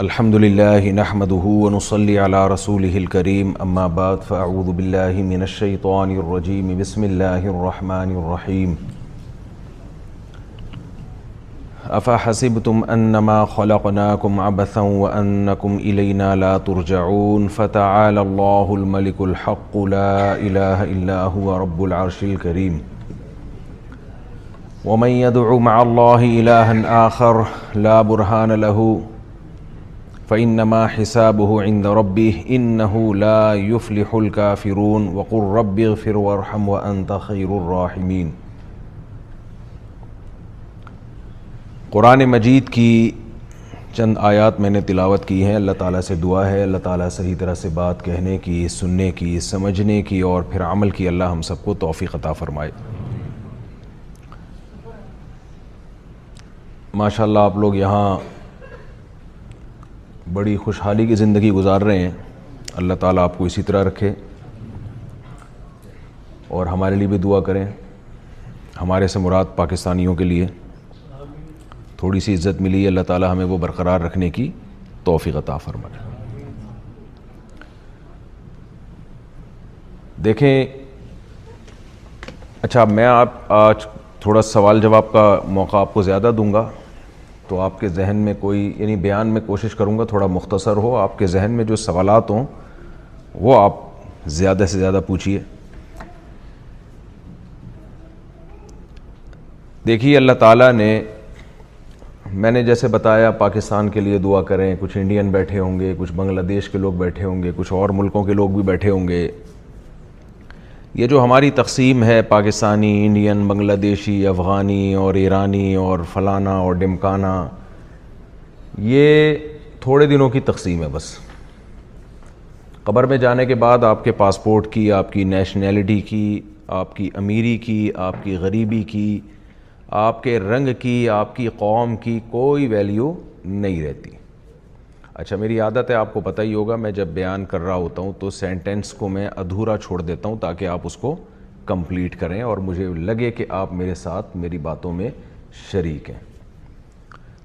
الحمد للہ نحمده ونصلی علی رسولہ الکریم اما بعد فاعوذ باللہ من الشیطان الرجیم بسم اللہ الرحمن الرحیم افحسبتم انما خلقناکم عبثا وانکم الینا لا ترجعون فتعالی اللہ الملک الحق لا الہ الا هو رب العرش الکریم ومن يدع مع الله إلها آخر لا برهان له فإنما حسابه عند ربه إنه لا يفلح الكافرون وقل رب اغفر وارحم وأنت خير الراحمين۔ قرآن مجید کی چند آیات میں نے تلاوت کی ہیں۔ اللہ تعالیٰ سے دعا ہے اللہ تعالیٰ صحیح طرح سے بات کہنے کی، سننے کی، سمجھنے کی اور پھر عمل کی اللہ ہم سب کو توفیق عطا فرمائے۔ ماشاءاللہ آپ لوگ یہاں بڑی خوشحالی کی زندگی گزار رہے ہیں۔ اللہ تعالیٰ آپ کو اسی طرح رکھے اور ہمارے لیے بھی دعا کریں۔ ہمارے سے مراد پاکستانیوں کے لیے تھوڑی سی عزت ملی، اللہ تعالیٰ ہمیں وہ برقرار رکھنے کی توفیق عطا فرمائے۔ دیکھیں، اچھا میں آج تھوڑا سوال جواب کا موقع آپ کو زیادہ دوں گا، تو آپ کے ذہن میں کوئی یعنی بیان میں کوشش کروں گا تھوڑا مختصر ہو، آپ کے ذہن میں جو سوالات ہوں وہ آپ زیادہ سے زیادہ پوچھیے۔ دیکھیے اللہ تعالیٰ نے، میں نے جیسے بتایا پاکستان کے لیے دعا کریں، کچھ انڈین بیٹھے ہوں گے، کچھ بنگلہ دیش کے لوگ بیٹھے ہوں گے، کچھ اور ملکوں کے لوگ بھی بیٹھے ہوں گے۔ یہ جو ہماری تقسیم ہے پاکستانی، انڈین، بنگلہ دیشی، افغانی اور ایرانی اور فلانا اور ڈمکانا، یہ تھوڑے دنوں کی تقسیم ہے بس۔ قبر میں جانے کے بعد آپ کے پاسپورٹ کی، آپ کی نیشنلٹی کی، آپ کی امیری کی، آپ کی غریبی کی، آپ کے رنگ کی، آپ کی قوم کی کوئی ویلیو نہیں رہتی۔ اچھا میری عادت ہے، آپ کو پتہ ہی ہوگا، میں جب بیان کر رہا ہوتا ہوں تو سینٹنس کو میں ادھورا چھوڑ دیتا ہوں تاکہ آپ اس کو کمپلیٹ کریں اور مجھے لگے کہ آپ میرے ساتھ میری باتوں میں شریک ہیں۔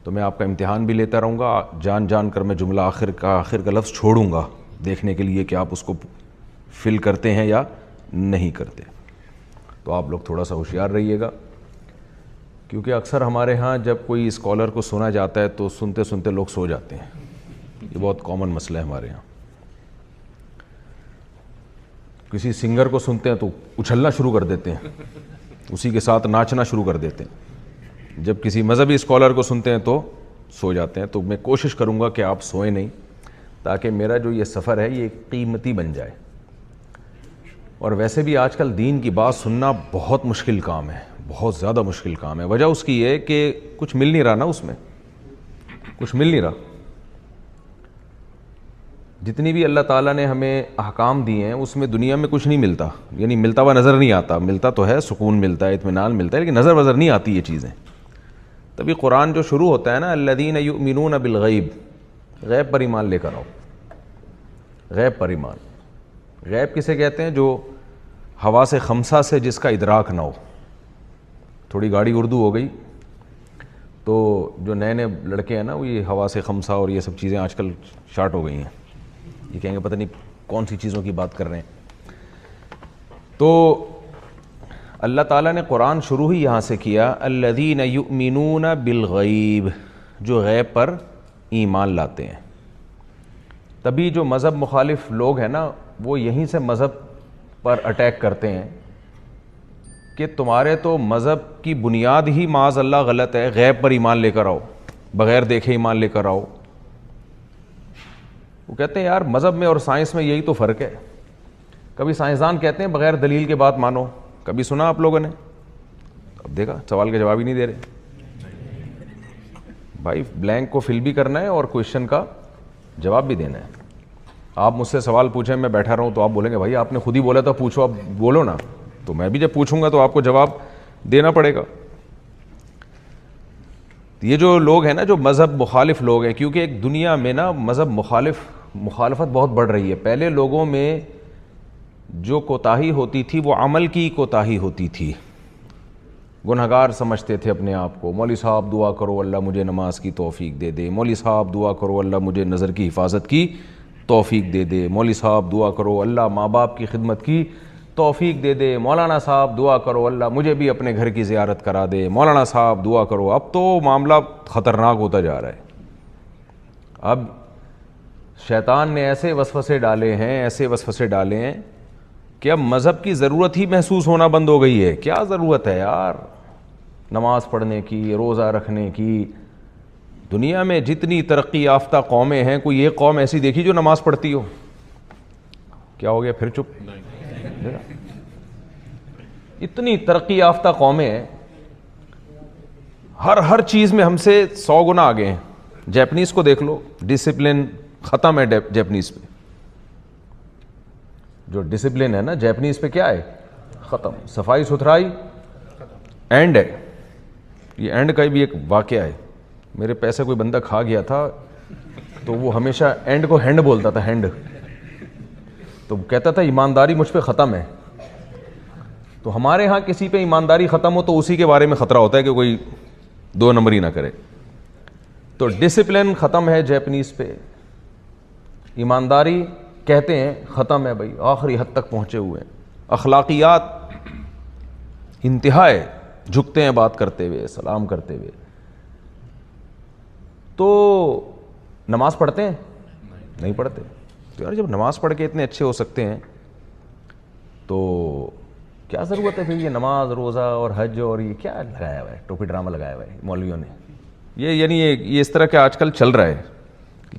تو میں آپ کا امتحان بھی لیتا رہوں گا، جان جان کر میں جملہ آخر کا لفظ چھوڑوں گا دیکھنے کے لیے کہ آپ اس کو فل کرتے ہیں یا نہیں کرتے۔ تو آپ لوگ تھوڑا سا ہوشیار رہیے گا، کیونکہ اکثر ہمارے ہاں جب کوئی اسکالر کو سنا جاتا ہے تو سنتے سنتے لوگ سو جاتے ہیں۔ یہ بہت کامن مسئلہ ہے ہمارے یہاں۔ کسی سنگر کو سنتے ہیں تو اچھلنا شروع کر دیتے ہیں، اسی کے ساتھ ناچنا شروع کر دیتے ہیں۔ جب کسی مذہبی اسکالر کو سنتے ہیں تو سو جاتے ہیں۔ تو میں کوشش کروں گا کہ آپ سوئیں نہیں، تاکہ میرا جو یہ سفر ہے یہ قیمتی بن جائے۔ اور ویسے بھی آج کل دین کی بات سننا بہت مشکل کام ہے، بہت زیادہ مشکل کام ہے۔ وجہ اس کی یہ کہ کچھ مل نہیں رہا نا، اس میں کچھ مل نہیں رہا۔ جتنی بھی اللہ تعالیٰ نے ہمیں احکام دیے ہیں اس میں دنیا میں کچھ نہیں ملتا، یعنی ملتا ہوا نظر نہیں آتا۔ ملتا تو ہے، سکون ملتا ہے، اطمینان ملتا ہے، لیکن نظر وظر نہیں آتی یہ چیزیں۔ تبھی قرآن جو شروع ہوتا ہے نا، الذین یؤمنون بالغیب، غیب پر ایمان لے کر آؤ۔ غیب پر ایمان، غیب کسے کہتے ہیں؟ جو حواس خمسہ سے جس کا ادراک نہ ہو۔ تھوڑی گاڑی اردو ہو گئی تو جو نئے نئے لڑکے ہیں نا، وہ یہ حواس خمسہ اور یہ سب چیزیں آج کل شارٹ ہو گئی ہیں، یہ کہیں گے پتہ نہیں کون سی چیزوں کی بات کر رہے ہیں۔ تو اللہ تعالیٰ نے قرآن شروع ہی یہاں سے کیا، الذین یؤمنون بالغیب، جو غیب پر ایمان لاتے ہیں۔ تبھی جو مذہب مخالف لوگ ہیں نا، وہ یہیں سے مذہب پر اٹیک کرتے ہیں کہ تمہارے تو مذہب کی بنیاد ہی معاذ اللہ غلط ہے، غیب پر ایمان لے کر آؤ، بغیر دیکھے ایمان لے کر آؤ۔ وہ کہتے ہیں یار مذہب میں اور سائنس میں یہی تو فرق ہے۔ کبھی سائنسدان کہتے ہیں بغیر دلیل کے بات مانو، کبھی سنا آپ لوگوں نے؟ اب دیکھا سوال کا جواب ہی نہیں دے رہے بھائی۔ بلینک کو فل بھی کرنا ہے اور کویشچن کا جواب بھی دینا ہے۔ آپ مجھ سے سوال پوچھیں، میں بیٹھا رہوں تو آپ بولیں گے بھائی آپ نے خود ہی بولا تھا پوچھو، اب بولو نا۔ تو میں بھی جب پوچھوں گا تو آپ کو جواب دینا پڑے گا۔ یہ جو لوگ ہیں نا، جو مذہب مخالف لوگ ہیں، کیونکہ ایک دنیا میں نا مذہب مخالفت بہت بڑھ رہی ہے۔ پہلے لوگوں میں جو کوتاہی ہوتی تھی وہ عمل کی کوتاہی ہوتی تھی، گنہگار سمجھتے تھے اپنے آپ کو. مولوی صاحب دعا کرو اللہ مجھے نماز کی توفیق دے دے, مولوی صاحب دعا کرو اللہ مجھے نظر کی حفاظت کی توفیق دے دے, مولوی صاحب دعا کرو اللہ ماں باپ کی خدمت کی توفیق دے دے, مولانا صاحب دعا کرو اللہ مجھے بھی اپنے گھر کی زیارت کرا دے, مولانا صاحب دعا کرو. اب تو معاملہ خطرناک ہوتا جا رہا ہے. اب شیطان نے ایسے وسوسے ڈالے ہیں کہ اب مذہب کی ضرورت ہی محسوس ہونا بند ہو گئی ہے. کیا ضرورت ہے یار نماز پڑھنے کی, روزہ رکھنے کی؟ دنیا میں جتنی ترقی یافتہ قومیں ہیں, کوئی ایک قوم ایسی دیکھی جو نماز پڑھتی ہو؟ کیا ہو گیا پھر چپ؟ اتنی ترقی یافتہ قومیں ہیں, ہر چیز میں ہم سے 100 گنا آگے ہیں. جیپنیز کو دیکھ لو, ڈسپلن ختم ہے جیپنیز پہ. جو ڈسپلن ہے نا جیپنیز پہ کیا ہے؟ ختم. صفائی ستھرائی اینڈ ہے. یہ اینڈ کا بھی ایک واقعہ ہے. میرے پیسے کوئی بندہ کھا گیا تھا تو وہ ہمیشہ اینڈ کو ہینڈ بولتا تھا, ہینڈ. تو کہتا تھا ایمانداری مجھ پہ ختم ہے. تو ہمارے ہاں کسی پہ ایمانداری ختم ہو تو اسی کے بارے میں خطرہ ہوتا ہے کہ کوئی 2 نمبری نہ کرے. تو ڈسپلن ختم ہے جیپنیز پہ, ایمانداری کہتے ہیں ختم ہے بھائی, آخری حد تک پہنچے ہوئے ہیں. اخلاقیات انتہا ہے, جھکتے ہیں بات کرتے ہوئے, سلام کرتے ہوئے. تو نماز پڑھتے ہیں؟ نہیں پڑھتے. تو یار جب نماز پڑھ کے اتنے اچھے ہو سکتے ہیں تو کیا ضرورت ہے پھر یہ نماز روزہ اور حج اور یہ کیا لگایا ہوا ہے, ٹوپی ڈرامہ لگایا ہوا ہے مولویوں نے. یہ یعنی یہ اس طرح کے آج کل چل رہا ہے.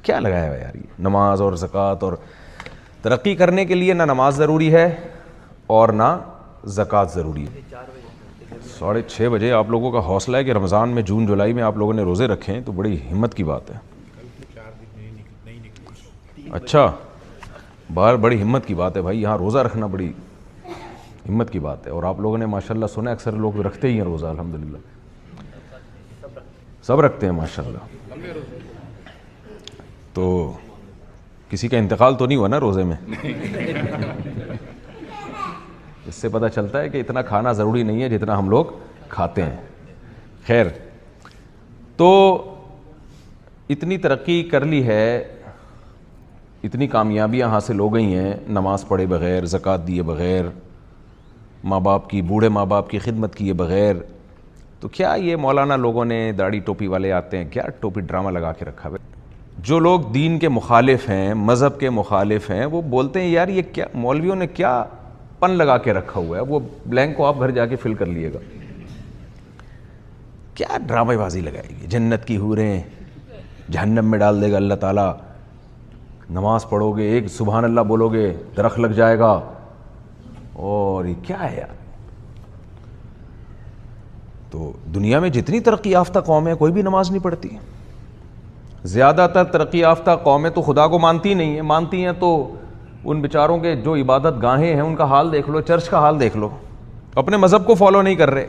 کیا لگایا ہوا ہے یار یہ نماز اور زکوٰۃ؟ اور ترقی کرنے کے لیے نہ نماز ضروری ہے اور نہ زکوٰۃ ضروری ہے. 6:30 بجے آپ لوگوں کا حوصلہ ہے کہ رمضان میں جون جولائی میں آپ لوگوں نے روزے رکھے ہیں, تو بڑی ہمت کی بات ہے. اچھا باہر بڑی ہمت کی بات ہے بھائی, یہاں روزہ رکھنا بڑی ہمت کی بات ہے. اور آپ لوگوں نے ماشاءاللہ سنا اکثر لوگ رکھتے ہی ہیں روزہ, الحمدللہ سب رکھتے ہیں ماشاءاللہ. تو کسی کا انتقال تو نہیں ہوا نا روزے میں؟ اس سے پتہ چلتا ہے کہ اتنا کھانا ضروری نہیں ہے جتنا ہم لوگ کھاتے ہیں. خیر, تو اتنی ترقی کر لی ہے, اتنی کامیابیاں حاصل ہو گئی ہیں نماز پڑھے بغیر, زکوٰۃ دیے بغیر, ماں باپ کی, بوڑھے ماں باپ کی خدمت کیے بغیر. تو کیا یہ مولانا لوگوں نے, داڑھی ٹوپی والے آتے ہیں, کیا ٹوپی ڈرامہ لگا کے رکھا ہے؟ جو لوگ دین کے مخالف ہیں, مذہب کے مخالف ہیں, وہ بولتے ہیں یار یہ کیا مولویوں نے کیا پن لگا کے رکھا ہوا ہے. وہ بلینک کو آپ گھر جا کے فل کر لیے گا. کیا ڈرامہ بازی لگائے گی, جنت کی حوریں جہنم میں ڈال دے گا اللہ تعالیٰ, نماز پڑھو گے ایک سبحان اللہ بولو گے درخت لگ جائے گا, اور یہ کیا ہے یار؟ تو دنیا میں جتنی ترقی یافتہ قوم ہے کوئی بھی نماز نہیں پڑھتی. زیادہ تر ترقی یافتہ قومیں تو خدا کو مانتی نہیں ہیں, مانتی ہیں تو ان بیچاروں کے جو عبادت گاہیں ہیں ان کا حال دیکھ لو, چرچ کا حال دیکھ لو, اپنے مذہب کو فالو نہیں کر رہے.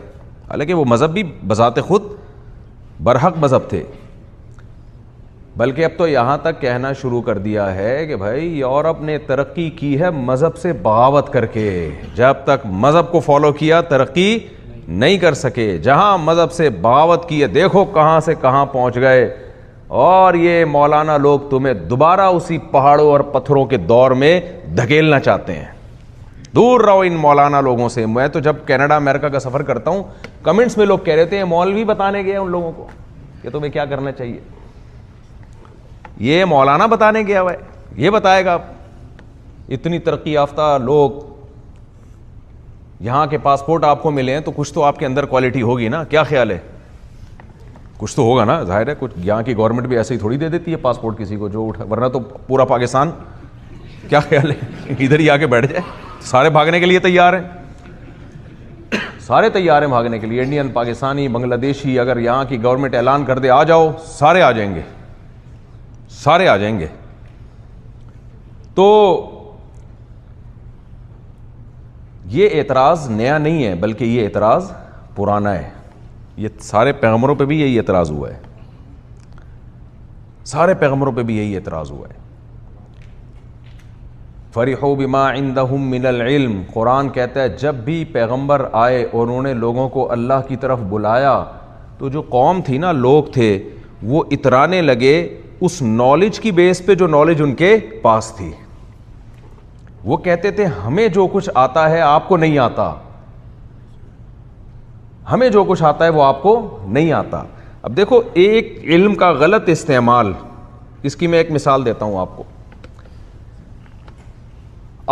حالانکہ وہ مذہب بھی بذات خود برحق مذہب تھے, بلکہ اب تو یہاں تک کہنا شروع کر دیا ہے کہ بھائی یورپ نے ترقی کی ہے مذہب سے بغاوت کر کے, جب تک مذہب کو فالو کیا ترقی نہیں کر سکے. جہاں مذہب سے بغاوت کی ہے دیکھو کہاں سے کہاں پہنچ گئے. اور یہ مولانا لوگ تمہیں دوبارہ اسی پہاڑوں اور پتھروں کے دور میں دھکیلنا چاہتے ہیں. دور رہو ان مولانا لوگوں سے. میں تو جب کینیڈا امریکہ کا سفر کرتا ہوں, کمنٹس میں لوگ کہہ رہے تھے مولوی بتانے گئے ان لوگوں کو کہ تمہیں کیا کرنا چاہیے. یہ مولانا بتانے گیا ہوا ہے, یہ بتائے گا. اتنی ترقی یافتہ لوگ, یہاں کے پاسپورٹ آپ کو ملے ہیں تو کچھ تو آپ کے اندر کوالٹی ہوگی نا, کیا خیال ہے؟ کچھ تو ہوگا نا, ظاہر ہے. کچھ یہاں کی گورنمنٹ بھی ایسے ہی تھوڑی دے دیتی ہے پاسپورٹ کسی کو جو اٹھا, ورنہ تو پورا پاکستان, کیا خیال ہے, ادھر ہی آ کے بیٹھ جائے. سارے بھاگنے کے لیے تیار ہیں, سارے تیار ہیں بھاگنے کے لیے. انڈین, پاکستانی, بنگلہ دیشی, اگر یہاں کی گورنمنٹ اعلان کر دے آ جاؤ, سارے آ جائیں گے, سارے آ جائیں گے. تو یہ اعتراض نیا نہیں ہے, بلکہ یہ اعتراض پرانا ہے. یہ سارے پیغمبروں پہ بھی یہی اعتراض ہوا ہے, سارے پیغمبروں پہ بھی یہی اعتراض ہوا ہے. فرحوا بما عندهم من العلم، قرآن کہتا ہے جب بھی پیغمبر آئے اور انہوں نے لوگوں کو اللہ کی طرف بلایا تو جو قوم تھی نا، لوگ تھے، وہ اترانے لگے اس نالج کی بیس پہ جو نالج ان کے پاس تھی۔ وہ کہتے تھے ہمیں جو کچھ آتا ہے آپ کو نہیں آتا، ہمیں جو کچھ آتا ہے وہ آپ کو نہیں آتا۔ اب دیکھو ایک علم کا غلط استعمال، اس کی میں ایک مثال دیتا ہوں آپ کو۔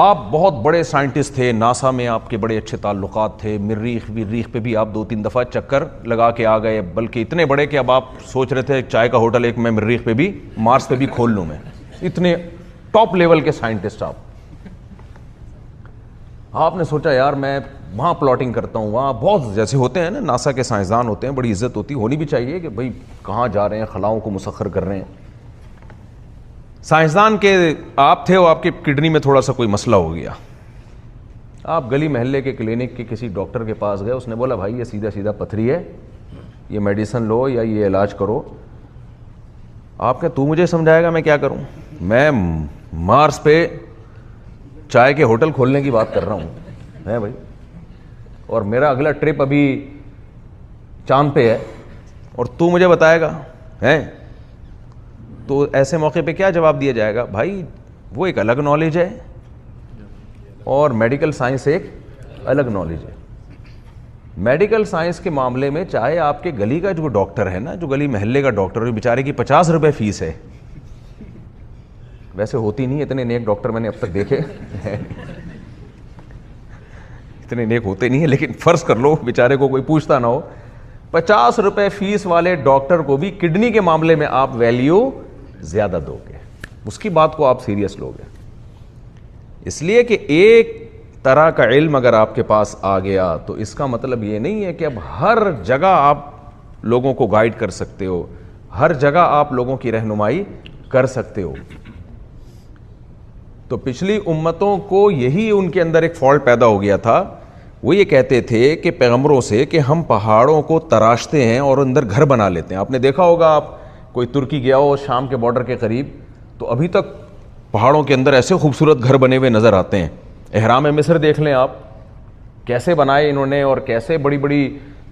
آپ بہت بڑے سائنٹسٹ تھے، ناسا میں آپ کے بڑے اچھے تعلقات تھے، مریخ پہ بھی آپ 2-3 دفعہ چکر لگا کے آ گئے، بلکہ اتنے بڑے کہ اب آپ سوچ رہے تھے چائے کا ہوٹل ایک میں مریخ پہ بھی، مارس پہ بھی کھول لوں میں، اتنے ٹاپ لیول کے سائنٹسٹ آپ نے سوچا یار میں وہاں پلاٹنگ کرتا ہوں، وہاں بہت جیسے ہوتے ہیں نا ناسا کے سائنسدان ہوتے ہیں، بڑی عزت ہوتی، ہونی بھی چاہیے کہ بھائی کہاں جا رہے ہیں، خلاؤں کو مسخر کر رہے ہیں۔ سائنسدان کے آپ تھے، وہ آپ کے کڈنی میں تھوڑا سا کوئی مسئلہ ہو گیا، آپ گلی محلے کے کلینک کے کسی ڈاکٹر کے پاس گئے، اس نے بولا بھائی یہ سیدھا سیدھا پتھری ہے، یہ میڈیسن لو یا یہ علاج کرو۔ آپ کہ تو مجھے سمجھائے گا میں کیا کروں، میں مارس پہ چائے کے ہوٹل کھولنے کی بات کر رہا ہوں ہے بھائی، اور میرا اگلا ٹرپ ابھی چاند پہ ہے اور تو مجھے بتائے گا ہے؟ تو ایسے موقع پہ کیا جواب دیا جائے گا؟ بھائی وہ ایک الگ نالج ہے اور میڈیکل سائنس ایک الگ نالج ہے۔ میڈیکل سائنس کے معاملے میں چاہے آپ کے گلی کا جو ڈاکٹر ہے نا، جو گلی محلے کا ڈاکٹر ہے، بیچارے کی 50 روپے فیس ہے، ویسے ہوتی نہیں، اتنے نیک ڈاکٹر میں نے اب تک دیکھے اتنے نیک ہوتے نہیں ہیں، لیکن فرض کر لو بیچارے کو کوئی پوچھتا نہ ہو، 50 روپے فیس والے ڈاکٹر کو بھی کڈنی کے معاملے میں آپ ویلیو زیادہ دو گے، اس کی بات کو آپ سیریس لو گے، اس لیے کہ ایک طرح کا علم اگر آپ کے پاس آ گیا تو اس کا مطلب یہ نہیں ہے کہ اب ہر جگہ آپ لوگوں کو گائیڈ کر سکتے ہو، ہر جگہ آپ لوگوں کی رہنمائی کر سکتے ہو۔ تو پچھلی امتوں کو یہی ان کے اندر ایک فالٹ پیدا ہو گیا تھا، وہ یہ کہتے تھے کہ پیغمبروں سے کہ ہم پہاڑوں کو تراشتے ہیں اور اندر گھر بنا لیتے ہیں۔ آپ نے دیکھا ہوگا، آپ کوئی ترکی گیا ہو شام کے بارڈر کے قریب، تو ابھی تک پہاڑوں کے اندر ایسے خوبصورت گھر بنے ہوئے نظر آتے ہیں۔ احرام مصر دیکھ لیں آپ، کیسے بنائے انہوں نے، اور کیسے بڑی بڑی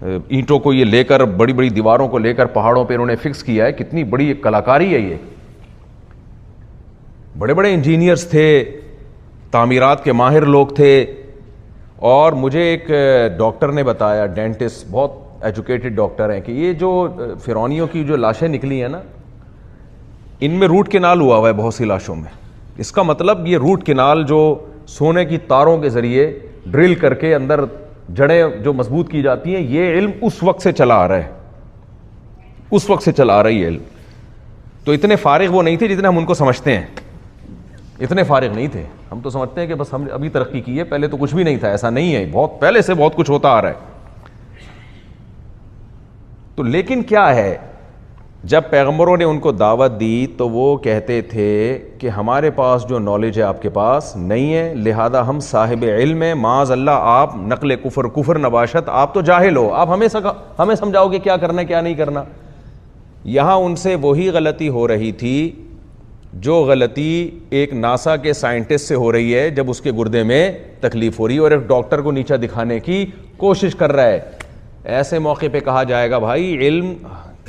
اینٹوں کو یہ لے کر، بڑی بڑی دیواروں کو لے کر پہاڑوں پہ انہوں نے فکس کیا ہے، کتنی بڑی کلاکاری ہے یہ۔ بڑے بڑے انجینئرز تھے، تعمیرات کے ماہر لوگ تھے، اور مجھے ایک ڈاکٹر نے بتایا، ڈینٹسٹ، بہت ایجوکیٹڈ ڈاکٹر ہیں، کہ یہ جو فرعونیوں کی جو لاشیں نکلی ہیں نا، ان میں روٹ کنال ہوا ہوا ہے بہت سی لاشوں میں۔ اس کا مطلب یہ روٹ کنال جو سونے کی تاروں کے ذریعے ڈرل کر کے اندر جڑیں جو مضبوط کی جاتی ہیں، یہ علم اس وقت سے چلا آ رہا ہے، اس وقت سے چلا آ رہی ہے علم۔ تو اتنے فارغ وہ نہیں تھے جتنے ہم ان کو سمجھتے ہیں، اتنے فارغ نہیں تھے۔ ہم تو سمجھتے ہیں کہ بس ہم نے ابھی ترقی کی ہے، پہلے تو کچھ بھی نہیں تھا، ایسا نہیں ہے، بہت پہلے سے بہت کچھ ہوتا آ رہا ہے۔ تو لیکن کیا ہے، جب پیغمبروں نے ان کو دعوت دی تو وہ کہتے تھے کہ ہمارے پاس جو نالج ہے آپ کے پاس نہیں ہے، لہذا ہم صاحب علم ہیں، معاذ اللہ آپ نقل کفر نباشت، آپ تو جاہل ہو، آپ ہمیں سمجھاؤ کہ کیا کرنا ہے کیا نہیں کرنا۔ یہاں ان سے وہی غلطی ہو رہی تھی جو غلطی ایک ناسا کے سائنٹسٹ سے ہو رہی ہے جب اس کے گردے میں تکلیف ہو رہی ہے اور ایک ڈاکٹر کو نیچا دکھانے کی کوشش کر رہا ہے۔ ایسے موقع پہ کہا جائے گا بھائی علم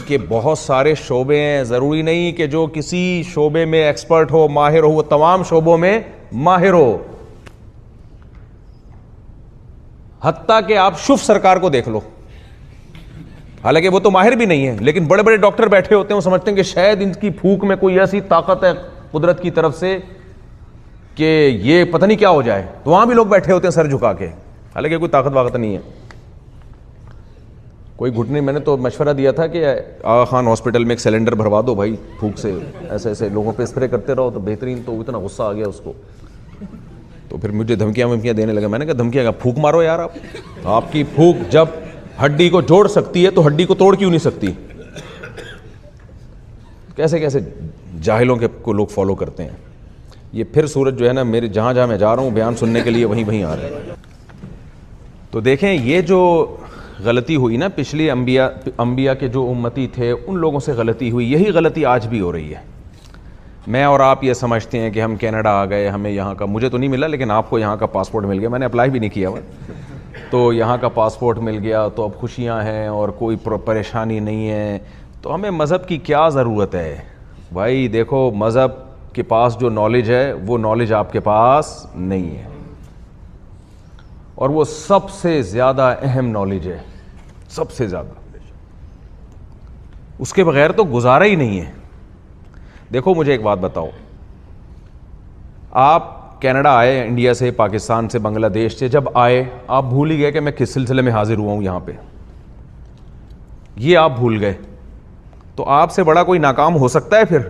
کے بہت سارے شعبے ہیں، ضروری نہیں کہ جو کسی شعبے میں ایکسپرٹ ہو، ماہر ہو، وہ تمام شعبوں میں ماہر ہو۔ حتیٰ کہ آپ شف سرکار کو دیکھ لو، حالانکہ وہ تو ماہر بھی نہیں ہے، لیکن بڑے بڑے ڈاکٹر بیٹھے ہوتے ہیں، وہ سمجھتے ہیں کہ شاید ان کی پھونک میں کوئی ایسی طاقت ہے قدرت کی طرف سے کہ یہ پتہ نہیں کیا ہو جائے، تو وہاں بھی لوگ بیٹھے ہوتے ہیں سر جھکا کے، حالانکہ کوئی طاقت واقت نہیں ہے۔ کوئی گھٹنے، میں نے تو مشورہ دیا تھا کہ آغا خان ہاسپٹل میں ایک سلنڈر بھروا دو بھائی، پھونک سے ایسے ایسے لوگوں پہ اسپرے کرتے رہو تو بہترین، تو اتنا غصہ آ گیا اس کو، تو پھر مجھے دھمکیاں دینے لگا۔ میں نے کہا دھمکیاں کا پھونک مارو یار، آپ کی پھونک جب ہڈی کو جوڑ سکتی ہے تو ہڈی کو توڑ کیوں نہیں سکتی؟ کیسے کیسے جاہلوں کے کو لوگ فالو کرتے ہیں۔ یہ پھر سورج جو ہے نا، میرے جہاں جہاں میں جا رہا ہوں بیان سننے کے لیے وہیں آ رہے ہیں۔ تو دیکھیں یہ جو غلطی ہوئی نا پچھلی انبیاء کے جو امتی تھے ان لوگوں سے غلطی ہوئی، یہی غلطی آج بھی ہو رہی ہے۔ میں اور آپ یہ سمجھتے ہیں کہ ہم کینیڈا آ گئے, ہمیں یہاں کا, مجھے تو نہیں ملا لیکن آپ کو یہاں کا پاسپورٹ مل گیا, میں نے اپلائی بھی نہیں کیا ہوا, تو یہاں کا پاسپورٹ مل گیا تو اب خوشیاں ہیں اور کوئی پریشانی نہیں ہے. تو ہمیں مذہب کی کیا ضرورت ہے بھائی؟ دیکھو مذہب کے پاس جو نالج ہے وہ نالج آپ کے پاس نہیں ہے, اور وہ سب سے زیادہ اہم نالج ہے, سب سے زیادہ, اس کے بغیر تو گزارا ہی نہیں ہے. دیکھو مجھے ایک بات بتاؤ, آپ کینیڈا آئے انڈیا سے, پاکستان سے, بنگلہ دیش سے, جب آئے آپ بھول ہی گئے کہ میں کس سلسلے میں حاضر ہوا ہوں یہاں پہ, یہ آپ بھول گئے. تو آپ سے بڑا کوئی ناکام ہو سکتا ہے؟ پھر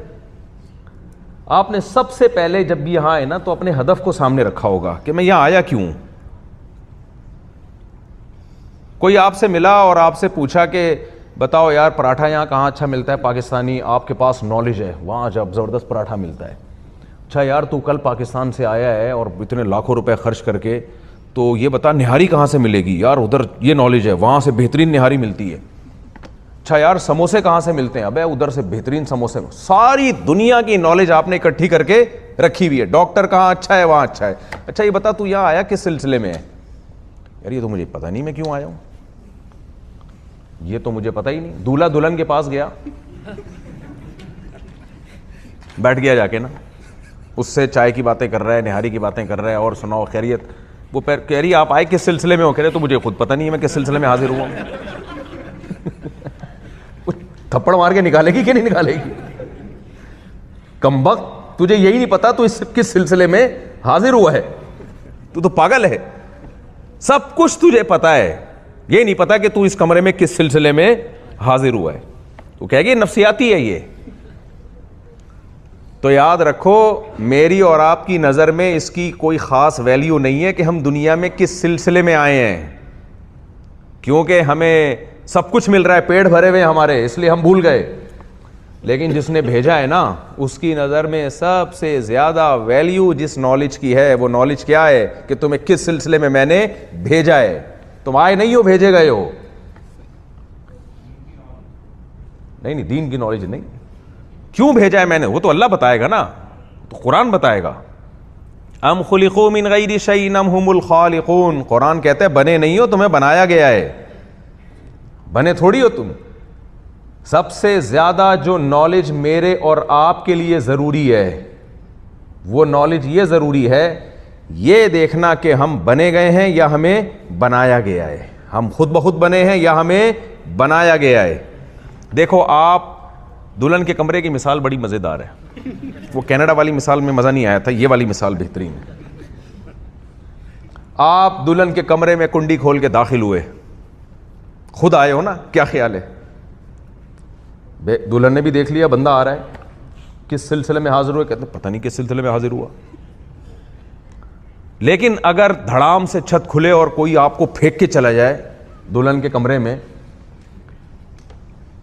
آپ نے سب سے پہلے جب بھی یہاں آئے نا تو اپنے ہدف کو سامنے رکھا ہوگا کہ میں یہاں آیا کیوں. کوئی آپ سے ملا اور آپ سے پوچھا کہ بتاؤ یار پراٹھا یہاں کہاں اچھا ملتا ہے پاکستانی, آپ کے پاس نالج ہے وہاں جب زبردست پراٹھا ملتا ہے. اچھا یار تو کل پاکستان سے آیا ہے اور اتنے لاکھوں روپے خرچ کر کے, تو یہ بتا نہاری کہاں سے ملے گی یار, ادھر یہ نالج ہے وہاں سے بہترین نہاری ملتی ہے. اچھا یار سموسے کہاں سے ملتے ہیں, ابے ادھر سے بہترین سموسے. ساری دنیا کی نالج آپ نے اکٹھی کر کے رکھی ہوئی ہے. ڈاکٹر کہاں اچھا ہے وہاں اچھا ہے. اچھا یہ بتا تو یہاں آیا کس سلسلے میں ہے؟ یار یہ تو مجھے پتہ نہیں میں کیوں آیا ہوں, یہ تو مجھے پتہ ہی نہیں. دولہا دلہن کے پاس گیا, بیٹھ گیا جا کے نا, اس سے چائے کی باتیں کر رہا ہے, نہاری کی باتیں کر رہا ہے, اور سناؤ خیریت. وہ کہہ رہی آپ آئے کس سلسلے میں ہو؟ کہہ رہے تو مجھے خود پتہ نہیں ہے میں کس سلسلے میں حاضر ہوا ہوں. تھپڑ مار کے نکالے گی کہ نہیں نکالے گی؟ کمبخت, تجھے یہی نہیں پتا تو اس کس سلسلے میں حاضر ہوا ہے, تو پاگل ہے. سب کچھ تجھے پتا ہے, یہ نہیں پتا کہ تو اس کمرے میں کس سلسلے میں حاضر ہوا ہے. تو کہے گی نفسیاتی ہے یہ. تو یاد رکھو میری اور آپ کی نظر میں اس کی کوئی خاص ویلیو نہیں ہے کہ ہم دنیا میں کس سلسلے میں آئے ہیں, کیونکہ ہمیں سب کچھ مل رہا ہے, پیٹ بھرے ہوئے ہمارے, اس لیے ہم بھول گئے. لیکن جس نے بھیجا ہے نا اس کی نظر میں سب سے زیادہ ویلیو جس نالج کی ہے وہ نالج کیا ہے کہ تمہیں کس سلسلے میں نے بھیجا ہے. تم آئے نہیں ہو, بھیجے گئے ہو. نہیں دین کی نالج نہیں, کیوں بھیجا ہے میں نے وہ تو اللہ بتائے گا نا, تو قرآن بتائے گا. ام خلقوا من غیر شیء ام هم الخالقون, قرآن کہتا ہے بنے نہیں ہو, تمہیں بنایا گیا ہے, بنے تھوڑی ہو تم. سب سے زیادہ جو نالج میرے اور آپ کے لیے ضروری ہے وہ نالج یہ ضروری ہے, یہ دیکھنا کہ ہم بنے گئے ہیں یا ہمیں بنایا گیا ہے. ہم خود بخود بنے ہیں یا ہمیں بنایا گیا ہے. دیکھو آپ دلہن کے کمرے کی مثال بڑی مزیدار ہے, وہ کینیڈا والی مثال میں مزہ نہیں آیا تھا, یہ والی مثال بہترین ہے. آپ دلہن کے کمرے میں کنڈی کھول کے داخل ہوئے, خود آئے ہو نا, کیا خیال ہے؟ دلہن نے بھی دیکھ لیا بندہ آ رہا ہے, کس سلسلے میں حاضر ہوئے؟ کہتے ہیں پتہ نہیں کس سلسلے میں حاضر ہوا. لیکن اگر دھڑام سے چھت کھلے اور کوئی آپ کو پھینک کے چلا جائے دلہن کے کمرے میں,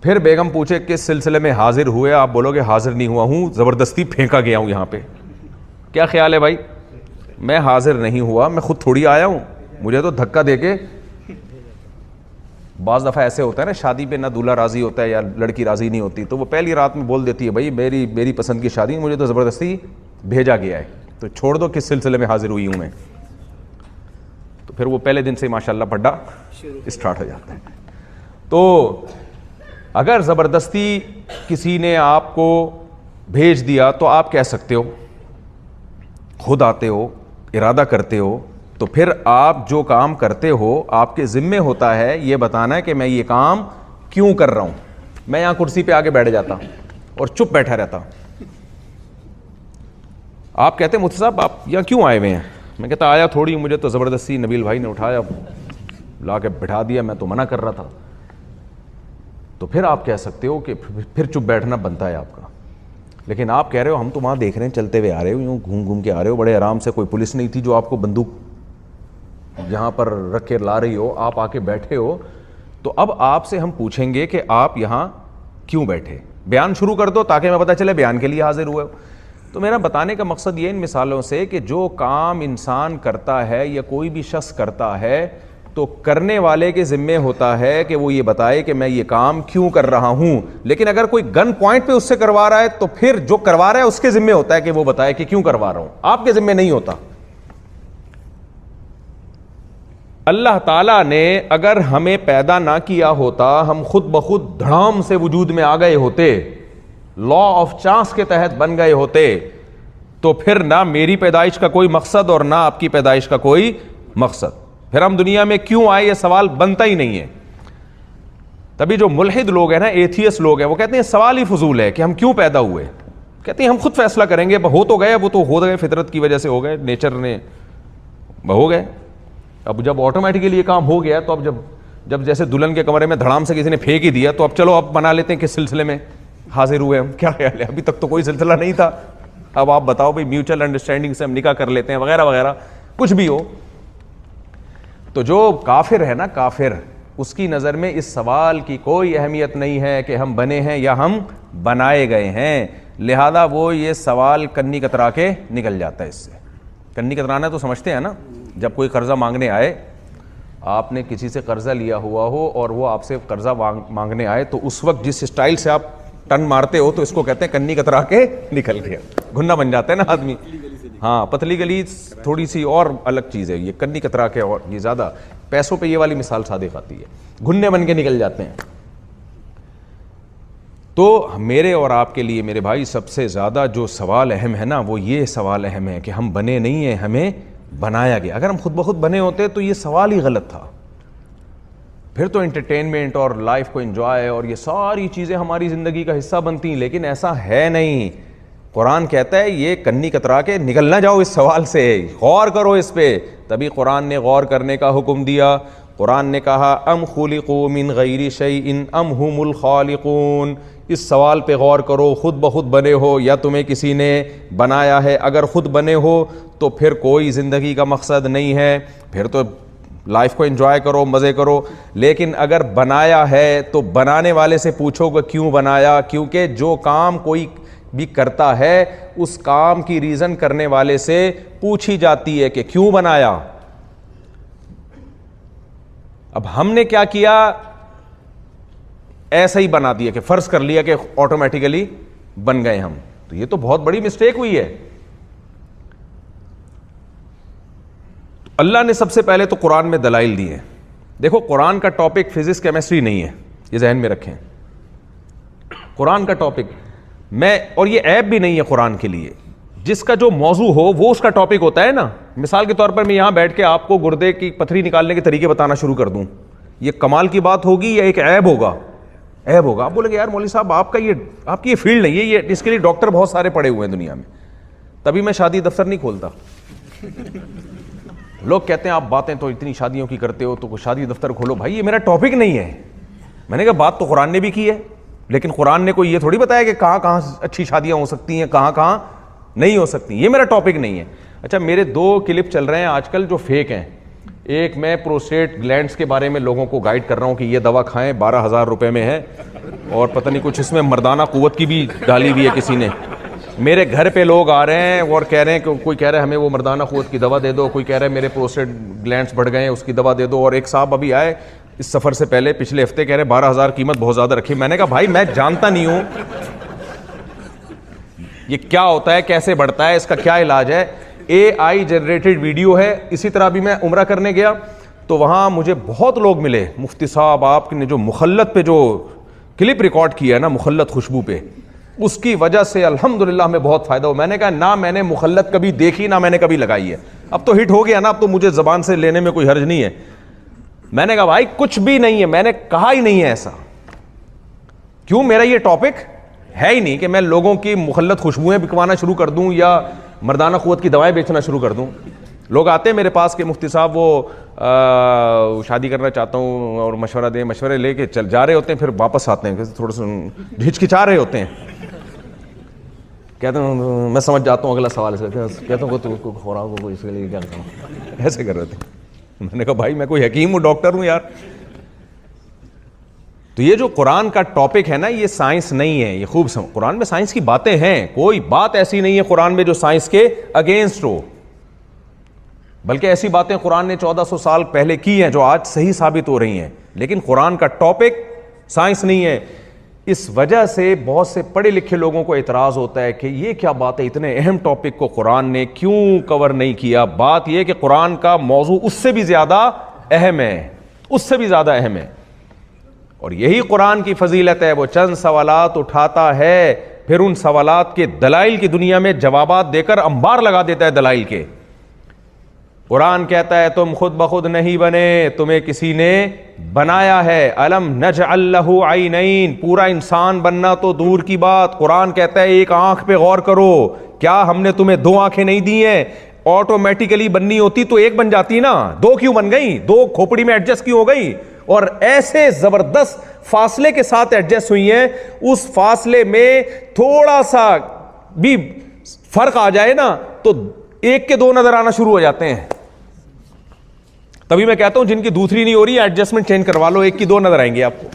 پھر بیگم پوچھے کس سلسلے میں حاضر ہوئے, آپ بولو گے حاضر نہیں ہوا ہوں, زبردستی پھینکا گیا ہوں یہاں پہ. کیا خیال ہے بھائی؟ میں حاضر نہیں ہوا, میں خود تھوڑی آیا ہوں, مجھے تو دھکا دے کے. بعض دفعہ ایسے ہوتا ہے نا شادی پہ نہ دولہا راضی ہوتا ہے یا لڑکی راضی نہیں ہوتی, تو وہ پہلی رات میں بول دیتی ہے بھائی میری پسند کی شادی, مجھے تو زبردستی بھیجا گیا ہے, تو چھوڑ دو کس سلسلے میں حاضر ہوئی ہوں میں. تو پھر وہ پہلے دن سے ماشاءاللہ پڈا اسٹارٹ ہو جاتا ہے. تو اگر زبردستی کسی نے آپ کو بھیج دیا تو آپ کہہ سکتے ہو, خود آتے ہو, ارادہ کرتے ہو, تو پھر آپ جو کام کرتے ہو آپ کے ذمے ہوتا ہے یہ بتانا ہے کہ میں یہ کام کیوں کر رہا ہوں. میں یہاں کرسی پہ آگے بیٹھ جاتا اور چپ بیٹھا رہتا, آپ کہتے ہیں مفتی صاحب آپ یہاں کیوں آئے ہوئے ہیں؟ میں کہتا آیا تھوڑی, مجھے تو زبردستی نبیل بھائی نے اٹھایا لا کے بٹھا دیا, میں تو منع کر رہا تھا. تو پھر آپ کہہ سکتے ہو کہ پھر چپ بیٹھنا بنتا ہے آپ کا. لیکن آپ کہہ رہے ہو ہم تو وہاں دیکھ رہے ہیں چلتے ہوئے آ رہے ہو, یوں گھوم کے آ رہے ہو بڑے آرام سے, کوئی پولیس نہیں تھی جو آپ کو بندوق یہاں پر رکھ کے لا رہی ہو, آپ آ کے بیٹھے ہو. تو اب آپ سے ہم پوچھیں گے کہ آپ یہاں کیوں بیٹھے, بیان شروع کر دو تاکہ میں پتہ چلے بیان کے لیے حاضر ہوئے ہو. تو میرا بتانے کا مقصد یہ ان مثالوں سے کہ جو کام انسان کرتا ہے یا کوئی بھی شخص کرتا ہے تو کرنے والے کے ذمے ہوتا ہے کہ وہ یہ بتائے کہ میں یہ کام کیوں کر رہا ہوں. لیکن اگر کوئی گن پوائنٹ پہ اس سے کروا رہا ہے تو پھر جو کروا رہا ہے اس کے ذمے ہوتا ہے کہ وہ بتائے کہ کیوں کروا رہا ہوں, آپ کے ذمے نہیں ہوتا. اللہ تعالیٰ نے اگر ہمیں پیدا نہ کیا ہوتا, ہم خود بخود دھڑام سے وجود میں آ گئے ہوتے, لا آف چانس کے تحت بن گئے ہوتے, تو پھر نہ میری پیدائش کا کوئی مقصد اور نہ آپ کی پیدائش کا کوئی مقصد. پھر ہم دنیا میں کیوں آئے یہ سوال بنتا ہی نہیں ہے. تبھی جو ملحد لوگ ہیں نا, ایتھیس لوگ ہیں, وہ کہتے ہیں سوال ہی فضول ہے کہ ہم کیوں پیدا ہوئے. کہتے ہیں ہم خود فیصلہ کریں گے, ہو تو گئے, وہ تو ہو گئے, فطرت کی وجہ سے ہو گئے, نیچر نے ہو گئے. اب جب آٹومیٹکلی یہ کام ہو گیا تو اب جب جیسے دلہن کے کمرے میں دھڑام سے کسی نے پھینک ہی دیا تو اب چلو اب بنا لیتے ہیں کس سلسلے میں حاضر ہوئے ہم. کیا خیال ہے, ابھی تک تو کوئی سلسلہ نہیں تھا, اب آپ بتاؤ بھائی میوچل انڈرسٹینڈنگ سے ہم نکاح کر لیتے ہیں وغیرہ وغیرہ, کچھ بھی ہو. تو جو کافر ہے نا, کافر, اس کی نظر میں اس سوال کی کوئی اہمیت نہیں ہے کہ ہم بنے ہیں یا ہم بنائے گئے ہیں, لہذا وہ یہ سوال کنی کترا کے نکل جاتا ہے. اس سے کنی کترانا تو سمجھتے ہیں نا, جب کوئی قرضہ مانگنے آئے, آپ نے کسی سے قرضہ لیا ہوا ہو اور وہ آپ سے قرضہ مانگنے آئے, تو اس وقت جس اسٹائل سے آپ ٹن مارتے ہو تو اس کو کہتے ہیں کنی کترا کے نکل گیا, گھنا بن جاتا ہے نا آدمی. ہاں, پتلی گلی تھوڑی سی اور الگ چیز ہے, یہ کنی کترا کے, اور یہ زیادہ پیسوں پہ یہ والی مثال صادق آتی ہے, گھنے بن کے نکل جاتے ہیں. تو میرے اور آپ کے لیے میرے بھائی سب سے زیادہ جو سوال اہم ہے نا, وہ یہ سوال اہم ہے کہ ہم بنے نہیں ہیں, ہمیں بنایا گیا. اگر ہم خود بخود بنے ہوتے تو یہ سوال ہی غلط تھا. پھر تو انٹرٹینمنٹ اور لائف کو انجوائے اور یہ ساری چیزیں ہماری زندگی کا حصہ بنتی ہیں, لیکن ایسا ہے نہیں. قرآن کہتا ہے یہ کنی کترا کے نکل نہ جاؤ اس سوال سے, غور کرو اس پہ. تبھی قرآن نے غور کرنے کا حکم دیا. قرآن نے کہا ام خلقوا من غیر شیء ام هم الخالقون, اس سوال پہ غور کرو, خود بخود بنے ہو یا تمہیں کسی نے بنایا ہے. اگر خود بنے ہو تو پھر کوئی زندگی کا مقصد نہیں ہے, پھر تو لائف کو انجوائے کرو, مزے کرو. لیکن اگر بنایا ہے تو بنانے والے سے پوچھو کہ کیوں بنایا, کیونکہ جو کام کوئی بھی کرتا ہے اس کام کی ریزن کرنے والے سے پوچھی جاتی ہے کہ کیوں بنایا. اب ہم نے کیا کیا, ایسا ہی بنا دیا کہ فرض کر لیا کہ آٹومیٹیکلی بن گئے ہم. تو یہ تو بہت بڑی مسٹیک ہوئی ہے. اللہ نے سب سے پہلے تو قرآن میں دلائل دی ہیں. دیکھو قرآن کا ٹاپک فزکس کیمسٹری نہیں ہے, یہ ذہن میں رکھیں. قرآن کا ٹاپک میں, اور یہ عیب بھی نہیں ہے قرآن کے لیے, جس کا جو موضوع ہو وہ اس کا ٹاپک ہوتا ہے نا. مثال کے طور پر میں یہاں بیٹھ کے آپ کو گردے کی پتھری نکالنے کے طریقے بتانا شروع کر دوں, یہ کمال کی بات ہوگی یا ایک عیب ہوگا؟ عیب ہوگا. آپ بولے گے یار مولوی صاحب آپ کی یہ فیلڈ نہیں ہے, یہ اس کے لیے ڈاکٹر بہت سارے پڑے ہوئے ہیں دنیا میں. تبھی میں شادی دفتر نہیں کھولتا. لوگ کہتے ہیں آپ باتیں تو اتنی شادیوں کی کرتے ہو تو شادی دفتر کھولو. بھائی یہ میرا ٹاپک نہیں ہے. میں نے کہا بات تو قرآن نے بھی کی ہے, لیکن قرآن نے کوئی یہ تھوڑی بتایا کہ کہاں کہاں اچھی شادیاں ہو سکتی ہیں, کہاں کہاں نہیں ہو سکتی. یہ میرا ٹاپک نہیں ہے. اچھا, میرے 2 کلپ چل رہے ہیں آج کل جو فیک ہیں. ایک میں پروسٹیٹ گلینڈز کے بارے میں لوگوں کو گائیڈ کر رہا ہوں کہ یہ دوا کھائیں, 12,000 روپے میں ہے, اور پتہ نہیں کچھ اس میں مردانہ قوت کی بھی ڈالی ہوئی ہے کسی نے. میرے گھر پہ لوگ آ رہے ہیں اور کہہ رہے ہیں کہ کوئی کہہ رہا ہے ہمیں وہ مردانہ قوت کی دوا دے دو, کوئی کہہ رہا ہے میرے پروسٹیٹ گلینڈز بڑھ گئے ہیں اس کی دوا دے دو. اور ایک صاحب ابھی آئے اس سفر سے پہلے پچھلے ہفتے, کہہ رہے 12,000 قیمت بہت زیادہ رکھی. میں نے کہا بھائی میں جانتا نہیں ہوں یہ کیا ہوتا ہے, کیسے بڑھتا ہے, اس کا کیا علاج ہے. AI جنریٹڈ ویڈیو ہے. اسی طرح بھی میں عمرہ کرنے گیا تو وہاں مجھے بہت لوگ ملے, مفتی صاحب آپ نے جو مخلت پہ جو کلپ ریکارڈ کیا ہے نا, مخلت خوشبو پہ, اس کی وجہ سے الحمدللہ ہمیں بہت فائدہ ہو. میں نے کہا نہ میں نے مخلت کبھی دیکھی نہ میں نے کبھی لگائی ہے. اب تو ہٹ ہو گیا نا, اب تو مجھے زبان سے لینے میں کوئی حرج نہیں ہے. میں نے کہا بھائی کچھ بھی نہیں ہے, میں نے کہا ہی نہیں ہے ایسا. کیوں؟ میرا یہ ٹاپک ہے ہی نہیں کہ میں لوگوں کی مخلت خوشبوئیں بکوانا شروع کر دوں یا مردانہ قوت کی دوائیں بیچنا شروع کر دوں. لوگ آتے ہیں میرے پاس کہ مفتی صاحب وہ شادی کرنا چاہتا ہوں اور مشورہ دیں. مشورے لے کے چل جا رہے ہوتے ہیں, پھر واپس آتے ہیں تھوڑا سا ہچکچا رہے ہوتے ہیں. کہتے ہیں میں سمجھ جاتا ہوں اگلا سوال سے, کہتا ہوں تو خوراک کو اس کے لیے کیا کرتا ہوں, ایسے کر رہے تھے. میں نے کہا بھائی میں کوئی حکیم ہوں, ڈاکٹر ہوں یار. تو یہ جو قرآن کا ٹاپک ہے نا, یہ سائنس نہیں ہے. یہ خوب قرآن میں سائنس کی باتیں ہیں, کوئی بات ایسی نہیں ہے قرآن میں جو سائنس کے اگینسٹ ہو. بلکہ ایسی باتیں قرآن نے 1400 سال پہلے کی ہیں جو آج صحیح ثابت ہو رہی ہیں، لیکن قرآن کا ٹاپک سائنس نہیں ہے. اس وجہ سے بہت سے پڑھے لکھے لوگوں کو اعتراض ہوتا ہے کہ یہ کیا بات ہے، اتنے اہم ٹاپک کو قرآن نے کیوں کور نہیں کیا. بات یہ کہ قرآن کا موضوع اس سے بھی زیادہ اہم ہے، اس سے بھی زیادہ اہم ہے. اور یہی قرآن کی فضیلت ہے، وہ چند سوالات اٹھاتا ہے، پھر ان سوالات کے دلائل کی دنیا میں جوابات دے کر انبار لگا دیتا ہے دلائل کے. قرآن کہتا ہے تم خود بخود نہیں بنے، تمہیں کسی نے بنایا ہے. الم نجعل لہ عینین، پورا انسان بننا تو دور کی بات، قرآن کہتا ہے ایک آنکھ پہ غور کرو، کیا ہم نے تمہیں 2 آنکھیں نہیں دی ہیں؟ آٹومیٹیکلی بننی ہوتی تو ایک بن جاتی نا، 2 کیوں بن گئی؟ 2 کھوپڑی میں ایڈجسٹ کیوں ہو گئی؟ اور ایسے زبردست فاصلے کے ساتھ ایڈجسٹ ہوئی ہیں، اس فاصلے میں تھوڑا سا بھی فرق آ جائے نا تو 1 کے 2 نظر آنا شروع ہو جاتے ہیں. تبھی میں کہتا ہوں جن کی دوسری نہیں ہو رہی ایڈجسٹمنٹ چینج کروا لو، 1 کی 2 نظر آئیں گے آپ کو.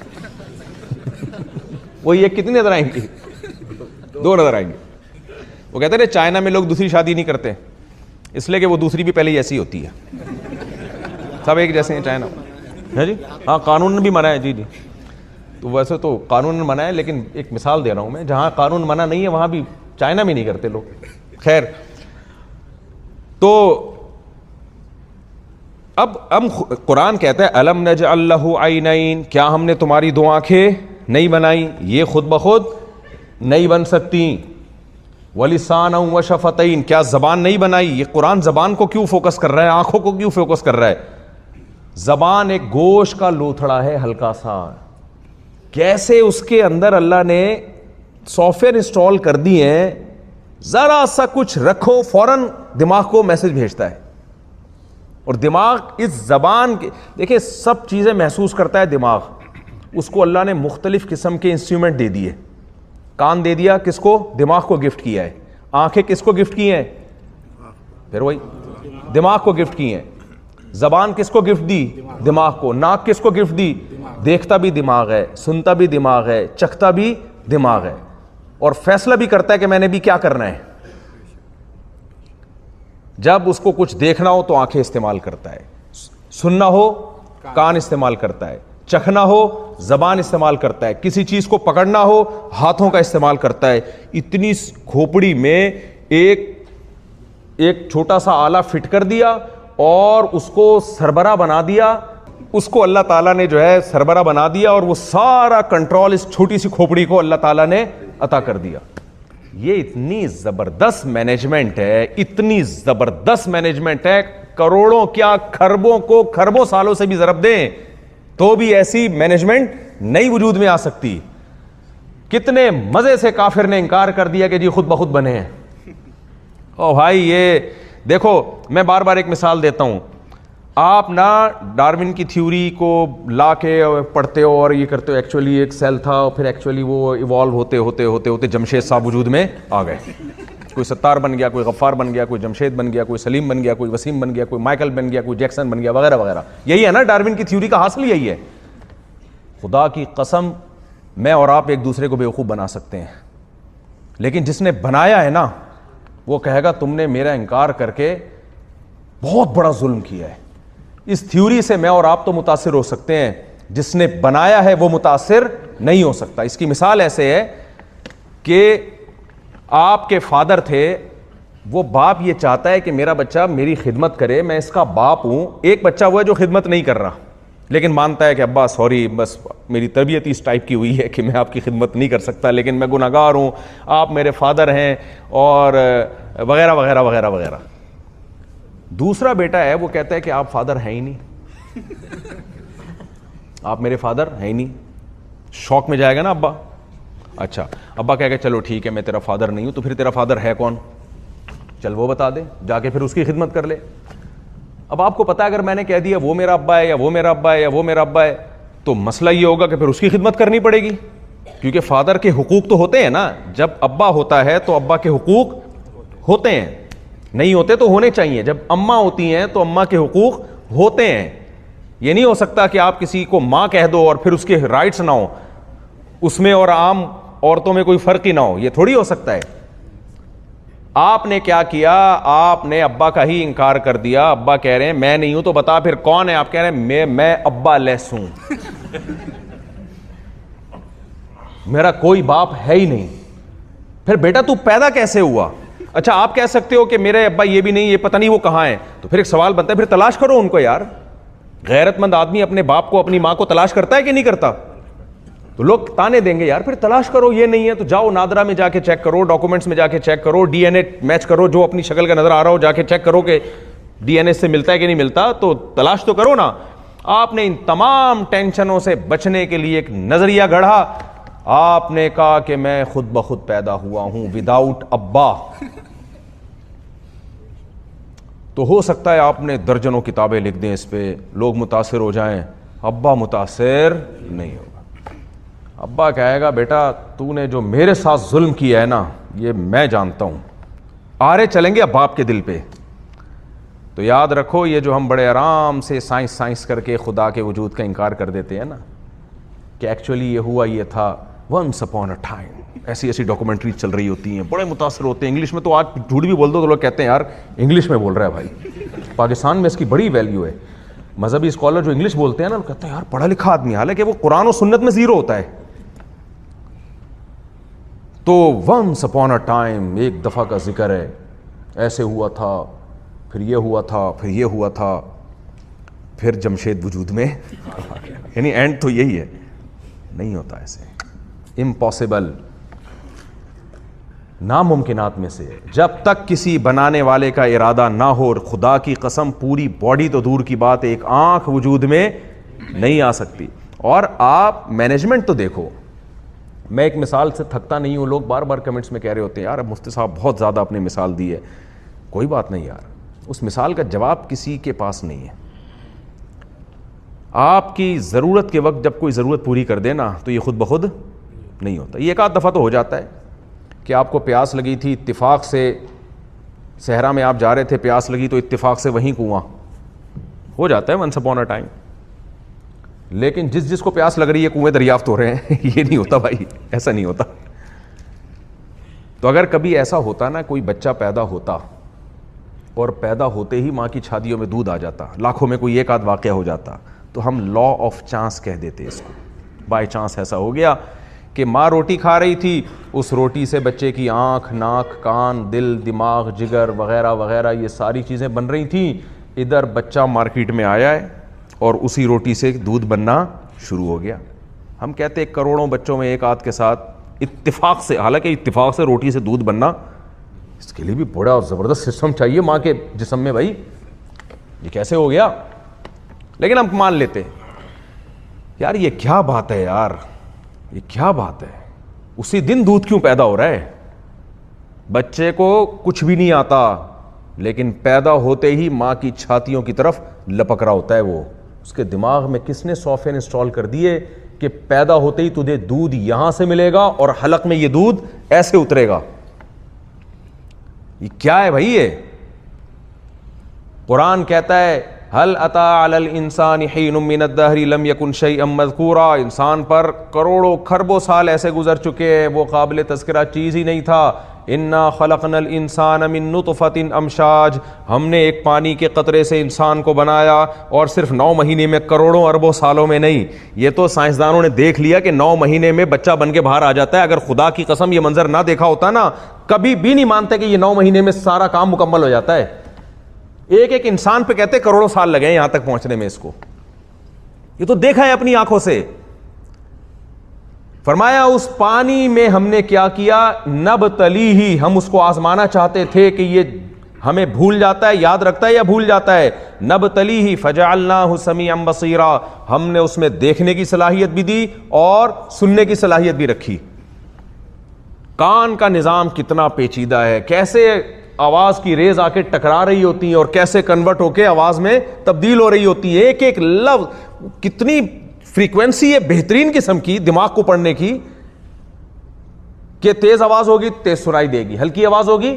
وہی 1 کتنی نظر آئیں گی؟ 2 نظر آئیں گے. وہ کہتے ہیں چائنا میں لوگ دوسری شادی نہیں کرتے اس لیے کہ وہ دوسری بھی پہلے ایسی ہوتی ہے، سب ایک جیسے ہیں چائنا ہے جی. ہاں قانون نے بھی منع ہے جی. تو ویسے تو قانون نے منع ہے، لیکن ایک مثال دے رہا ہوں میں، جہاں قانون منع نہیں ہے وہاں بھی چائنا میں نہیں کرتے لوگ. خیر، تو اب قرآن کہتا ہے الم نجعل لہ عینین، کیا ہم نے تمہاری 2 آنکھیں نہیں بنائی؟ یہ خود بخود نہیں بن سکتی. ولسانا وشفتین، کیا زبان نہیں بنائی؟ یہ قرآن زبان کو کیوں فوکس کر رہا ہے، آنکھوں کو کیوں فوکس کر رہا ہے؟ زبان ایک گوشت کا لوتھڑا ہے ہلکا سا، کیسے اس کے اندر اللہ نے سافٹ ویئر انسٹال کر دی ہیں، ذرا سا کچھ رکھو فوراً دماغ کو میسج بھیجتا ہے. اور دماغ اس زبان کے، دیکھیں سب چیزیں محسوس کرتا ہے دماغ، اس کو اللہ نے مختلف قسم کے انسٹرومنٹ دے دیے. کان دے دیا کس کو؟ دماغ کو گفٹ کیا ہے. آنکھیں کس کو گفٹ کی ہیں؟ پھر وہی دماغ کو گفٹ کی ہیں. زبان کس کو گفٹ دی؟ دماغ کو. ناک کس کو گفٹ دی؟ دیکھتا بھی دماغ ہے، سنتا بھی دماغ ہے، چکھتا بھی دماغ ہے، اور فیصلہ بھی کرتا ہے کہ میں نے بھی کیا کرنا ہے. جب اس کو کچھ دیکھنا ہو تو آنکھیں استعمال کرتا ہے، سننا ہو کان استعمال کرتا ہے، چکھنا ہو زبان استعمال کرتا ہے، کسی چیز کو پکڑنا ہو ہاتھوں کا استعمال کرتا ہے. اتنی کھوپڑی میں ایک چھوٹا سا آلہ فٹ کر دیا اور اس کو سربراہ بنا دیا. اس کو اللہ تعالیٰ نے جو ہے سربراہ بنا دیا، اور وہ سارا کنٹرول اس چھوٹی سی کھوپڑی کو اللہ تعالیٰ نے عطا کر دیا. یہ اتنی زبردست مینجمنٹ ہے، اتنی زبردست مینجمنٹ ہے، کروڑوں کیا کھربوں کو کھربوں سالوں سے بھی ضرب دیں تو بھی ایسی مینجمنٹ نہیں وجود میں آ سکتی. کتنے مزے سے کافر نے انکار کر دیا کہ جی خود بخود بنے ہیں. او بھائی یہ دیکھو، میں بار بار ایک مثال دیتا ہوں. آپ نہ ڈارون کی تھیوری کو لا کے پڑھتے ہو اور یہ کرتے ہو، ایکچولی ایک سیل تھا اور پھر ایکچولی وہ ایوالو ہوتے ہوتے ہوتے ہوتے جمشید صاحب وجود میں آ گئے. کوئی ستار بن گیا، کوئی غفار بن گیا، کوئی جمشید بن گیا، کوئی سلیم بن گیا، کوئی وسیم بن گیا، کوئی مائیکل بن گیا، کوئی جیکسن بن گیا، وغیرہ وغیرہ. یہی ہے نا ڈارون کی تھیوری کا حاصل یہی ہے. خدا کی قسم میں اور آپ ایک دوسرے کو بیوقوف بنا سکتے ہیں، لیکن جس نے بنایا ہے نا وہ کہے گا تم نے میرا انکار کر کے بہت بڑا ظلم کیا ہے. اس تھیوری سے میں اور آپ تو متاثر ہو سکتے ہیں، جس نے بنایا ہے وہ متاثر نہیں ہو سکتا. اس کی مثال ایسے ہے کہ آپ کے فادر تھے، وہ باپ یہ چاہتا ہے کہ میرا بچہ میری خدمت کرے، میں اس کا باپ ہوں. ایک بچہ ہوا ہے جو خدمت نہیں کر رہا لیکن مانتا ہے کہ ابا سوری، بس میری تربیت اس ٹائپ کی ہوئی ہے کہ میں آپ کی خدمت نہیں کر سکتا، لیکن میں گناہگار ہوں، آپ میرے فادر ہیں، اور وغیرہ وغیرہ وغیرہ وغیرہ. دوسرا بیٹا ہے وہ کہتا ہے کہ آپ فادر ہیں ہی نہیں، آپ میرے فادر ہیں ہی نہیں. شوق میں جائے گا نا ابا. اچھا ابا کہے گا چلو ٹھیک ہے میں تیرا فادر نہیں ہوں، تو پھر تیرا فادر ہے کون؟ چل وہ بتا دے، جا کے پھر اس کی خدمت کر لے. اب آپ کو پتا ہے اگر میں نے کہہ دیا وہ میرا ابا ہے یا وہ میرا ابا ہے یا وہ میرا ابا ہے تو مسئلہ یہ ہوگا کہ پھر اس کی خدمت کرنی پڑے گی، کیونکہ فادر کے حقوق تو ہوتے ہیں نا. جب ابا ہوتا ہے تو ابا کے حقوق ہوتے ہیں، نہیں ہوتے تو ہونے چاہیے. جب اماں ہوتی ہیں تو اماں کے حقوق ہوتے ہیں. یہ نہیں ہو سکتا کہ آپ کسی کو ماں کہہ دو اور پھر اس کے رائٹس نہ ہو، اس میں اور عام عورتوں میں کوئی فرق ہی نہ ہو. یہ تھوڑی ہو سکتا ہے. آپ نے کیا کیا؟ آپ نے ابا کا ہی انکار کر دیا. ابا کہہ رہے ہیں میں نہیں ہوں تو بتا پھر کون ہے؟ آپ کہہ رہے ہیں میں ابا لیس ہوں, میرا کوئی باپ ہے ہی نہیں. پھر بیٹا تو پیدا کیسے ہوا؟ اچھا آپ کہہ سکتے ہو کہ میرے ابا یہ بھی نہیں, یہ پتہ نہیں وہ کہاں ہیں, تو پھر ایک سوال بنتا ہے پھر تلاش کرو ان کو یار. غیرت مند آدمی اپنے باپ کو اپنی ماں کو تلاش کرتا ہے کہ نہیں کرتا؟ تو لوگ تانے دیں گے یار پھر تلاش کرو, یہ نہیں ہے تو جاؤ نادرا میں جا کے چیک کرو, ڈاکومنٹس میں جا کے چیک کرو, ڈی این اے میچ کرو, جو اپنی شکل کا نظر آ رہا ہو جا کے چیک کرو کہ ڈی این اے سے ملتا ہے کہ نہیں ملتا, تو تلاش تو کرو نا. آپ نے ان تمام ٹینشنوں سے بچنے کے لیے ایک نظریہ گڑھا. آپ نے کہا کہ میں خود بخود پیدا ہوا ہوں وداؤٹ ابا. تو ہو سکتا ہے آپ نے درجنوں کتابیں لکھ دیں اس پہ, لوگ متاثر ہو جائیں, ابا متاثر نہیں ہوگا. ابا کہے گا بیٹا تو نے جو میرے ساتھ ظلم کیا ہے نا یہ میں جانتا ہوں. آرے چلیں گے اب باپ کے دل پہ. تو یاد رکھو یہ جو ہم بڑے آرام سے سائنس کر کے خدا کے وجود کا انکار کر دیتے ہیں نا کہ ایکچولی یہ ہوا یہ تھا ونس اپون اے ٹائم, ایسی ڈاکومنٹری چل رہی ہوتی ہیں, بڑے متاثر ہوتے ہیں. انگلش میں تو آج جھوٹ بھی بول دو تو لوگ کہتے ہیں یار انگلش میں بول رہا ہے بھائی. پاکستان میں اس کی بڑی ویلیو ہے. مذہبی اسکالر جو انگلش بولتے ہیں نا وہ کہتے ہیں یار پڑھا لکھا آدمی, حالانکہ وہ قرآن و سنت میں زیرو ہوتا ہے. تو ونس اپون اے ٹائم ایک دفعہ کا ذکر ہے, ایسے ہوا تھا, پھر یہ ہوا تھا, پھر یہ ہوا تھا, پھر جمشید وجود میں. یعنی اینڈ تو یہی ہے, نہیں ہوتا ایسے, امپاسبل, ناممکنات میں سے. جب تک کسی بنانے والے کا ارادہ نہ ہو, خدا کی قسم پوری باڈی تو دور کی بات ایک آنکھ وجود میں نہیں آ سکتی. اور آپ مینجمنٹ تو دیکھو, میں ایک مثال سے تھکتا نہیں ہوں, لوگ بار بار کمنٹس میں کہہ رہے ہوتے ہیں یار اب مفتی صاحب بہت زیادہ اپنی مثال دی ہے. کوئی بات نہیں یار, اس مثال کا جواب کسی کے پاس نہیں ہے. آپ کی ضرورت کے وقت جب کوئی ضرورت پوری کر دے نا تو یہ خود بخود نہیں ہوتا. یہ ایک آدھ دفعہ تو ہو جاتا ہے کہ آپ کو پیاس لگی تھی, اتفاق سے صحرا میں آپ جا رہے تھے, پیاس لگی تو اتفاق سے وہیں کنواں, ہو جاتا ہے ونس اپون اے ٹائم. لیکن جس کو پیاس لگ رہی ہے کنویں دریافت ہو رہے ہیں, یہ نہیں ہوتا بھائی, ایسا نہیں ہوتا. تو اگر کبھی ایسا ہوتا نا کوئی بچہ پیدا ہوتا اور پیدا ہوتے ہی ماں کی چھاتیوں میں دودھ آ جاتا, لاکھوں میں کوئی ایک آدھ واقعہ ہو جاتا, تو ہم لا آف چانس کہہ دیتے اس کو. بائی چانس ایسا ہو گیا کہ ماں روٹی کھا رہی تھی, اس روٹی سے بچے کی آنکھ, ناک, کان, دل, دماغ, جگر وغیرہ وغیرہ یہ ساری چیزیں بن رہی تھیں. ادھر بچہ مارکیٹ میں آیا ہے اور اسی روٹی سے دودھ بننا شروع ہو گیا. ہم کہتے ہیں کروڑوں بچوں میں ایک آدھ کے ساتھ اتفاق سے, حالانکہ اتفاق سے روٹی سے دودھ بننا, اس کے لیے بھی بڑا زبردست سسٹم چاہیے ماں کے جسم میں بھائی, یہ کیسے ہو گیا؟ لیکن ہم مان لیتے یار یہ کیا بات ہے یار, یہ کیا بات ہے, اسی دن دودھ کیوں پیدا ہو رہا ہے؟ بچے کو کچھ بھی نہیں آتا لیکن پیدا ہوتے ہی ماں کی چھاتیوں کی طرف لپک رہا ہوتا ہے. وہ اس کے دماغ میں کس نے سافٹ ویئر انسٹال کر دیے کہ پیدا ہوتے ہی تجھے دودھ یہاں سے ملے گا اور حلق میں یہ دودھ ایسے اترے گا. یہ کیا ہے بھائی؟ یہ قرآن کہتا ہے هل اتى على الانسان حين من الدهر لم يكن شيئا مذكورا, انسان پر کروڑوں کھربوں سال ایسے گزر چکے ہیں وہ قابل تذکرہ چیز ہی نہیں تھا. انا خلقنا الانسان من نطفة امشاج, ہم نے ایک پانی کے قطرے سے انسان کو بنایا, اور صرف 9 مہینے میں, کروڑوں اربوں سالوں میں نہیں. یہ تو سائنسدانوں نے دیکھ لیا کہ 9 مہینے میں بچہ بن کے باہر آ جاتا ہے. اگر خدا کی قسم یہ منظر نہ دیکھا ہوتا نا کبھی بھی نہیں مانتے کہ یہ 9 مہینے میں سارا کام مکمل ہو جاتا ہے. ایک انسان پہ کہتے کروڑوں سال لگے ہیں یہاں تک پہنچنے میں اس کو. یہ تو دیکھا ہے اپنی آنکھوں سے. فرمایا اس پانی میں ہم نے کیا کیا, نبتلیہ, ہم اس کو آزمانا چاہتے تھے کہ یہ ہمیں بھول جاتا ہے, یاد رکھتا ہے یا بھول جاتا ہے. نبتلیہ فجعلناہ سمیعا بصیرا, ہم نے اس میں دیکھنے کی صلاحیت بھی دی اور سننے کی صلاحیت بھی رکھی. کان کا نظام کتنا پیچیدہ ہے, کیسے آواز کی ریز آ کے ٹکرا رہی ہوتی ہیں اور کیسے کنورٹ ہو کے آواز میں تبدیل ہو رہی ہوتی ہے. ایک ایک لفظ کتنی فریکوینسی ہے بہترین قسم کی دماغ کو پڑھنے کی, کہ تیز آواز ہوگی تیز سنائی دے گی, ہلکی آواز ہوگی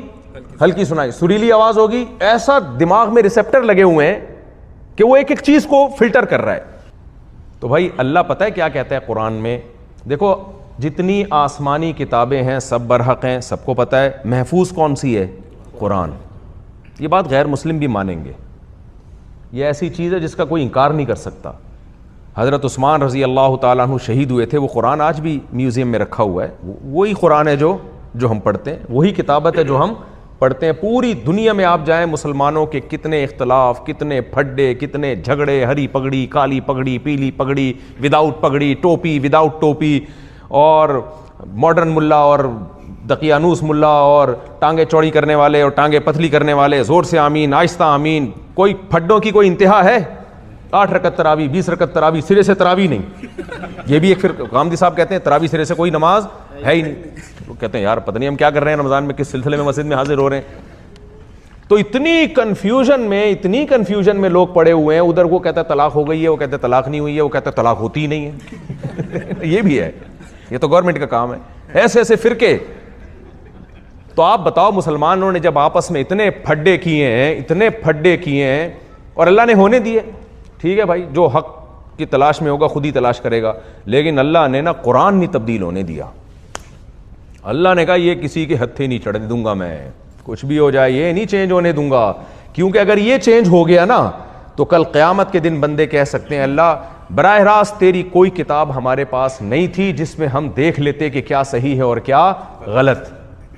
ہلکی سنائی, سریلی آواز ہوگی. ایسا دماغ میں ریسپٹر لگے ہوئے ہیں کہ وہ ایک ایک چیز کو فلٹر کر رہا ہے. تو بھائی اللہ پتہ ہے کیا کہتا ہے قرآن میں؟ دیکھو جتنی آسمانی کتابیں ہیں سب برحق ہیں, سب کو پتہ ہے. محفوظ کون سی ہے؟ قرآن. یہ بات غیر مسلم بھی مانیں گے. یہ ایسی چیز ہے جس کا کوئی انکار نہیں کر سکتا. حضرت عثمان رضی اللہ تعالیٰ عنہ شہید ہوئے تھے, وہ قرآن آج بھی میوزیم میں رکھا ہوا ہے. وہی قرآن ہے جو ہم پڑھتے ہیں, وہی کتابت ہے جو ہم پڑھتے ہیں. پوری دنیا میں آپ جائیں, مسلمانوں کے کتنے اختلاف, کتنے پھڈے, کتنے جھگڑے, ہری پگڑی, کالی پگڑی, پیلی پگڑی, وداؤٹ پگڑی, ٹوپی, وداؤٹ ٹوپی, اور ماڈرن ملا اور دقیانوس ملا, اور ٹانگیں چوڑی کرنے والے اور ٹانگیں پتلی کرنے والے, زور سے آمین, آہستہ آمین. کوئی پھڈوں کی کوئی انتہا ہے؟ 8 رکعت تراویح, 20 رکعت تراویح, سرے سے تراویح نہیں. یہ بھی ایک پھر غامدی صاحب کہتے ہیں تراویح سرے سے کوئی نماز ہے ہی نہیں. وہ کہتے ہیں یار پتہ نہیں ہم کیا کر رہے ہیں رمضان میں, کس سلسلے میں مسجد میں حاضر ہو رہے ہیں. تو اتنی کنفیوژن میں لوگ پڑے ہوئے ہیں. ادھر وہ کہتا ہے طلاق ہو گئی ہے, وہ کہتا ہے طلاق نہیں ہوئی ہے, وہ کہتا ہے طلاق ہوتی ہی نہیں ہے. یہ بھی ہے, یہ تو گورنمنٹ کا کام ہے. ایسے ایسے فرقے. تو آپ بتاؤ, مسلمانوں نے جب آپس میں اتنے پھڈے کیے ہیں اور اللہ نے ہونے دیے, ٹھیک ہے بھائی, جو حق کی تلاش میں ہوگا خود ہی تلاش کرے گا. لیکن اللہ نے نا قرآن نہیں تبدیل ہونے دیا. اللہ نے کہا یہ کسی کے ہتھے نہیں چڑھنے دوں گا میں, کچھ بھی ہو جائے یہ نہیں چینج ہونے دوں گا. کیونکہ اگر یہ چینج ہو گیا نا تو کل قیامت کے دن بندے کہہ سکتے ہیں اللہ براہ راست تیری کوئی کتاب ہمارے پاس نہیں تھی جس میں ہم دیکھ لیتے کہ کیا صحیح ہے اور کیا غلط.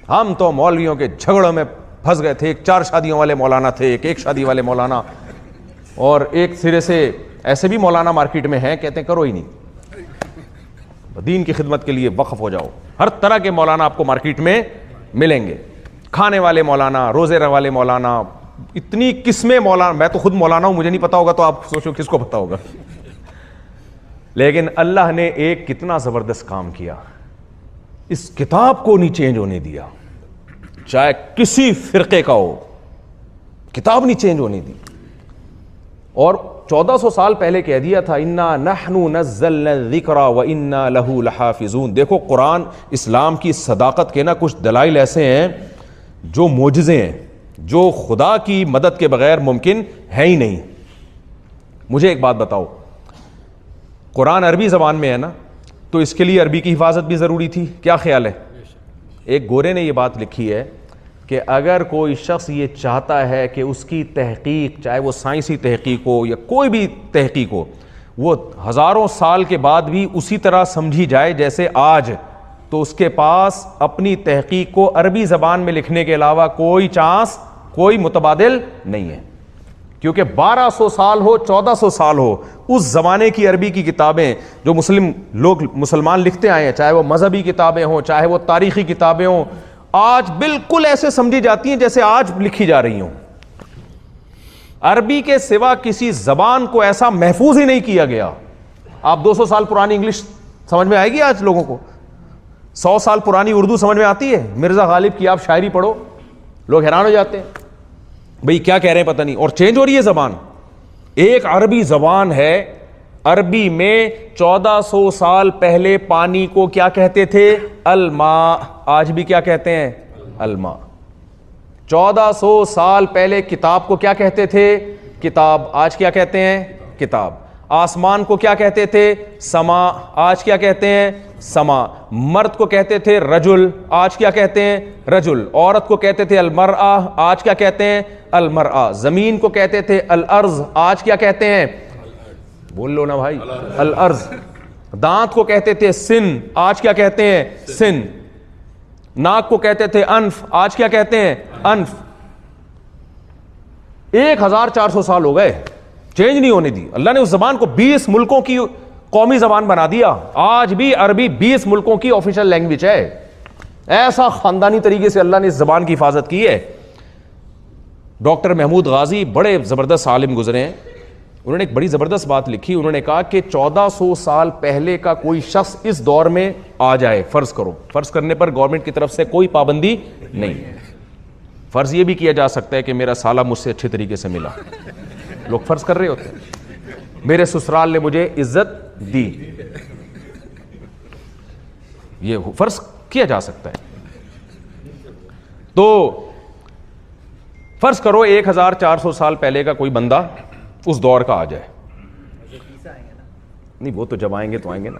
ہم تو مولویوں کے جھگڑوں میں پھنس گئے تھے. 4 شادیوں والے مولانا تھے, ایک شادی والے مولانا, اور ایک سرے سے ایسے بھی مولانا مارکیٹ میں ہیں کہتے ہیں کرو ہی نہیں, دین کی خدمت کے لیے وقف ہو جاؤ. ہر طرح کے مولانا آپ کو مارکیٹ میں ملیں گے. کھانے والے مولانا, روزے والے مولانا, اتنی قسمیں مولانا. میں تو خود مولانا ہوں, مجھے نہیں پتا ہوگا تو آپ سوچو کس کو پتا ہوگا. لیکن اللہ نے ایک کتنا زبردست کام کیا, اس کتاب کو نہیں چینج ہونے دیا, چاہے کسی فرقے کا ہو, کتاب نہیں چینج ہونے دی. اور 1400 سال پہلے کہہ دیا تھا انا نحن نزلنا الذکر وانا لہ لحافظون. دیکھو قرآن اسلام کی صداقت کے نا کچھ دلائل ایسے ہیں جو معجزے ہیں, جو خدا کی مدد کے بغیر ممکن ہے ہی نہیں. مجھے ایک بات بتاؤ, قرآن عربی زبان میں ہے نا, تو اس کے لیے عربی کی حفاظت بھی ضروری تھی. کیا خیال ہے؟ ایک گورے نے یہ بات لکھی ہے کہ اگر کوئی شخص یہ چاہتا ہے کہ اس کی تحقیق, چاہے وہ سائنسی تحقیق ہو یا کوئی بھی تحقیق ہو, وہ ہزاروں سال کے بعد بھی اسی طرح سمجھی جائے جیسے آج, تو اس کے پاس اپنی تحقیق کو عربی زبان میں لکھنے کے علاوہ کوئی چانس, کوئی متبادل نہیں ہے. کیونکہ 1200 سال ہو, 1400 سال ہو, اس زمانے کی عربی کی کتابیں جو مسلمان لکھتے آئے ہیں, چاہے وہ مذہبی کتابیں ہوں, چاہے وہ تاریخی کتابیں ہوں, آج بالکل ایسے سمجھی جاتی ہیں جیسے آج لکھی جا رہی ہوں. عربی کے سوا کسی زبان کو ایسا محفوظ ہی نہیں کیا گیا. آپ 200 سال پرانی انگلش سمجھ میں آئے گی آج لوگوں کو؟ 100 سال پرانی اردو سمجھ میں آتی ہے؟ مرزا غالب کی آپ شاعری پڑھو, لوگ حیران ہو جاتے ہیں, بھئی کیا کہہ رہے ہیں پتہ نہیں. اور چینج ہو رہی ہے زبان. ایک عربی زبان ہے, عربی میں 1400 سال پہلے پانی کو کیا کہتے تھے؟ الماء. آج بھی کیا کہتے ہیں؟ الماء. 1400 سال پہلے کتاب کو کیا کہتے تھے؟ کتاب. آج کیا کہتے ہیں؟ کتاب. آسمان کو کیا کہتے تھے؟ سما. آج کیا کہتے ہیں؟ سما. مرد کو کہتے تھے رجل, آج کیا کہتے ہیں؟ رجل. عورت کو کہتے تھے المرأہ, آج کیا کہتے ہیں؟ المرأہ. زمین کو کہتے تھے الارض, آج کیا کہتے ہیں؟ بول لو نا بھائی, الارض. دانت کو کہتے تھے سن, آج کیا کہتے ہیں؟ سن. ناک کو کہتے تھے انف, آج کیا کہتے ہیں؟ انف. 1400 سال ہو گئے, چینج نہیں ہونے دی. اللہ نے اس زبان کو 20 ملکوں کی قومی زبان بنا دیا. آج بھی عربی 20 ملکوں کی آفیشل لینگویج ہے. ایسا خاندانی طریقے سے اللہ نے اس زبان کی حفاظت کی ہے. ڈاکٹر محمود غازی بڑے زبردست عالم گزرے ہیں, انہوں نے ایک بڑی زبردست بات لکھی. انہوں نے کہا کہ 1400 سال پہلے کا کوئی شخص اس دور میں آ جائے, فرض کرو, فرض کرنے پر گورنمنٹ کی طرف سے کوئی پابندی نہیں, فرض یہ بھی کیا جا سکتا ہے کہ میرا سالہ مجھ سے اچھے طریقے سے ملا, لوگ فرض کر رہے ہوتے ہیں, میرے سسرال نے مجھے عزت دی, یہ فرض کیا جا سکتا ہے. تو فرض کرو 1400 سال پہلے کا کوئی بندہ اس دور کا آ جائے. نہیں وہ تو جب آئیں گے تو آئیں گے نا.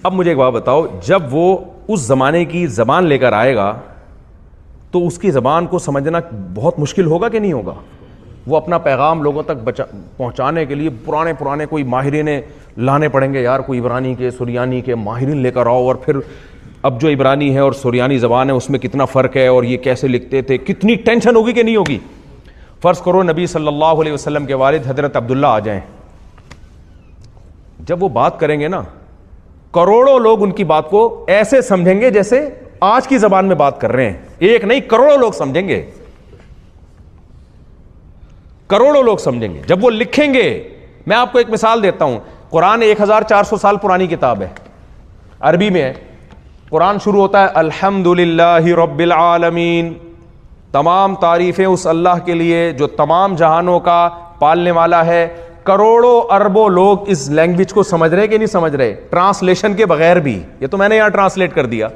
اب مجھے ایک بات بتاؤ, جب وہ اس زمانے کی زبان لے کر آئے گا تو اس کی زبان کو سمجھنا بہت مشکل ہوگا کہ نہیں ہوگا؟ وہ اپنا پیغام لوگوں تک پہنچانے کے لیے پرانے کوئی ماہرین لانے پڑیں گے یار، کوئی عبرانی کے سریانی کے ماہرین لے کر آؤ، اور پھر اب جو عبرانی ہے اور سریانی زبان ہے اس میں کتنا فرق ہے اور یہ کیسے لکھتے تھے، کتنی ٹینشن ہوگی کہ نہیں ہوگی؟ فرض کرو نبی صلی اللہ علیہ وسلم کے والد حضرت عبداللہ آ جائیں، جب وہ بات کریں گے نا، کروڑوں لوگ ان کی بات کو ایسے سمجھیں گے جیسے آج کی زبان میں بات کر رہے ہیں. ایک نہیں، کروڑوں لوگ سمجھیں گے، کروڑوں لوگ سمجھیں گے جب وہ لکھیں گے. میں آپ کو ایک مثال دیتا ہوں. قرآن 1400 سال پرانی کتاب ہے، عربی میں ہے. قرآن شروع ہوتا ہے الحمدللہ رب العالمین، تمام تعریفیں اس اللہ کے لیے جو تمام جہانوں کا پالنے والا ہے. کروڑوں اربوں لوگ اس لینگویج کو سمجھ رہے کہ نہیں سمجھ رہے؟ ٹرانسلیشن کے بغیر بھی. یہ تو میں نے یہاں ٹرانسلیٹ کر دیا.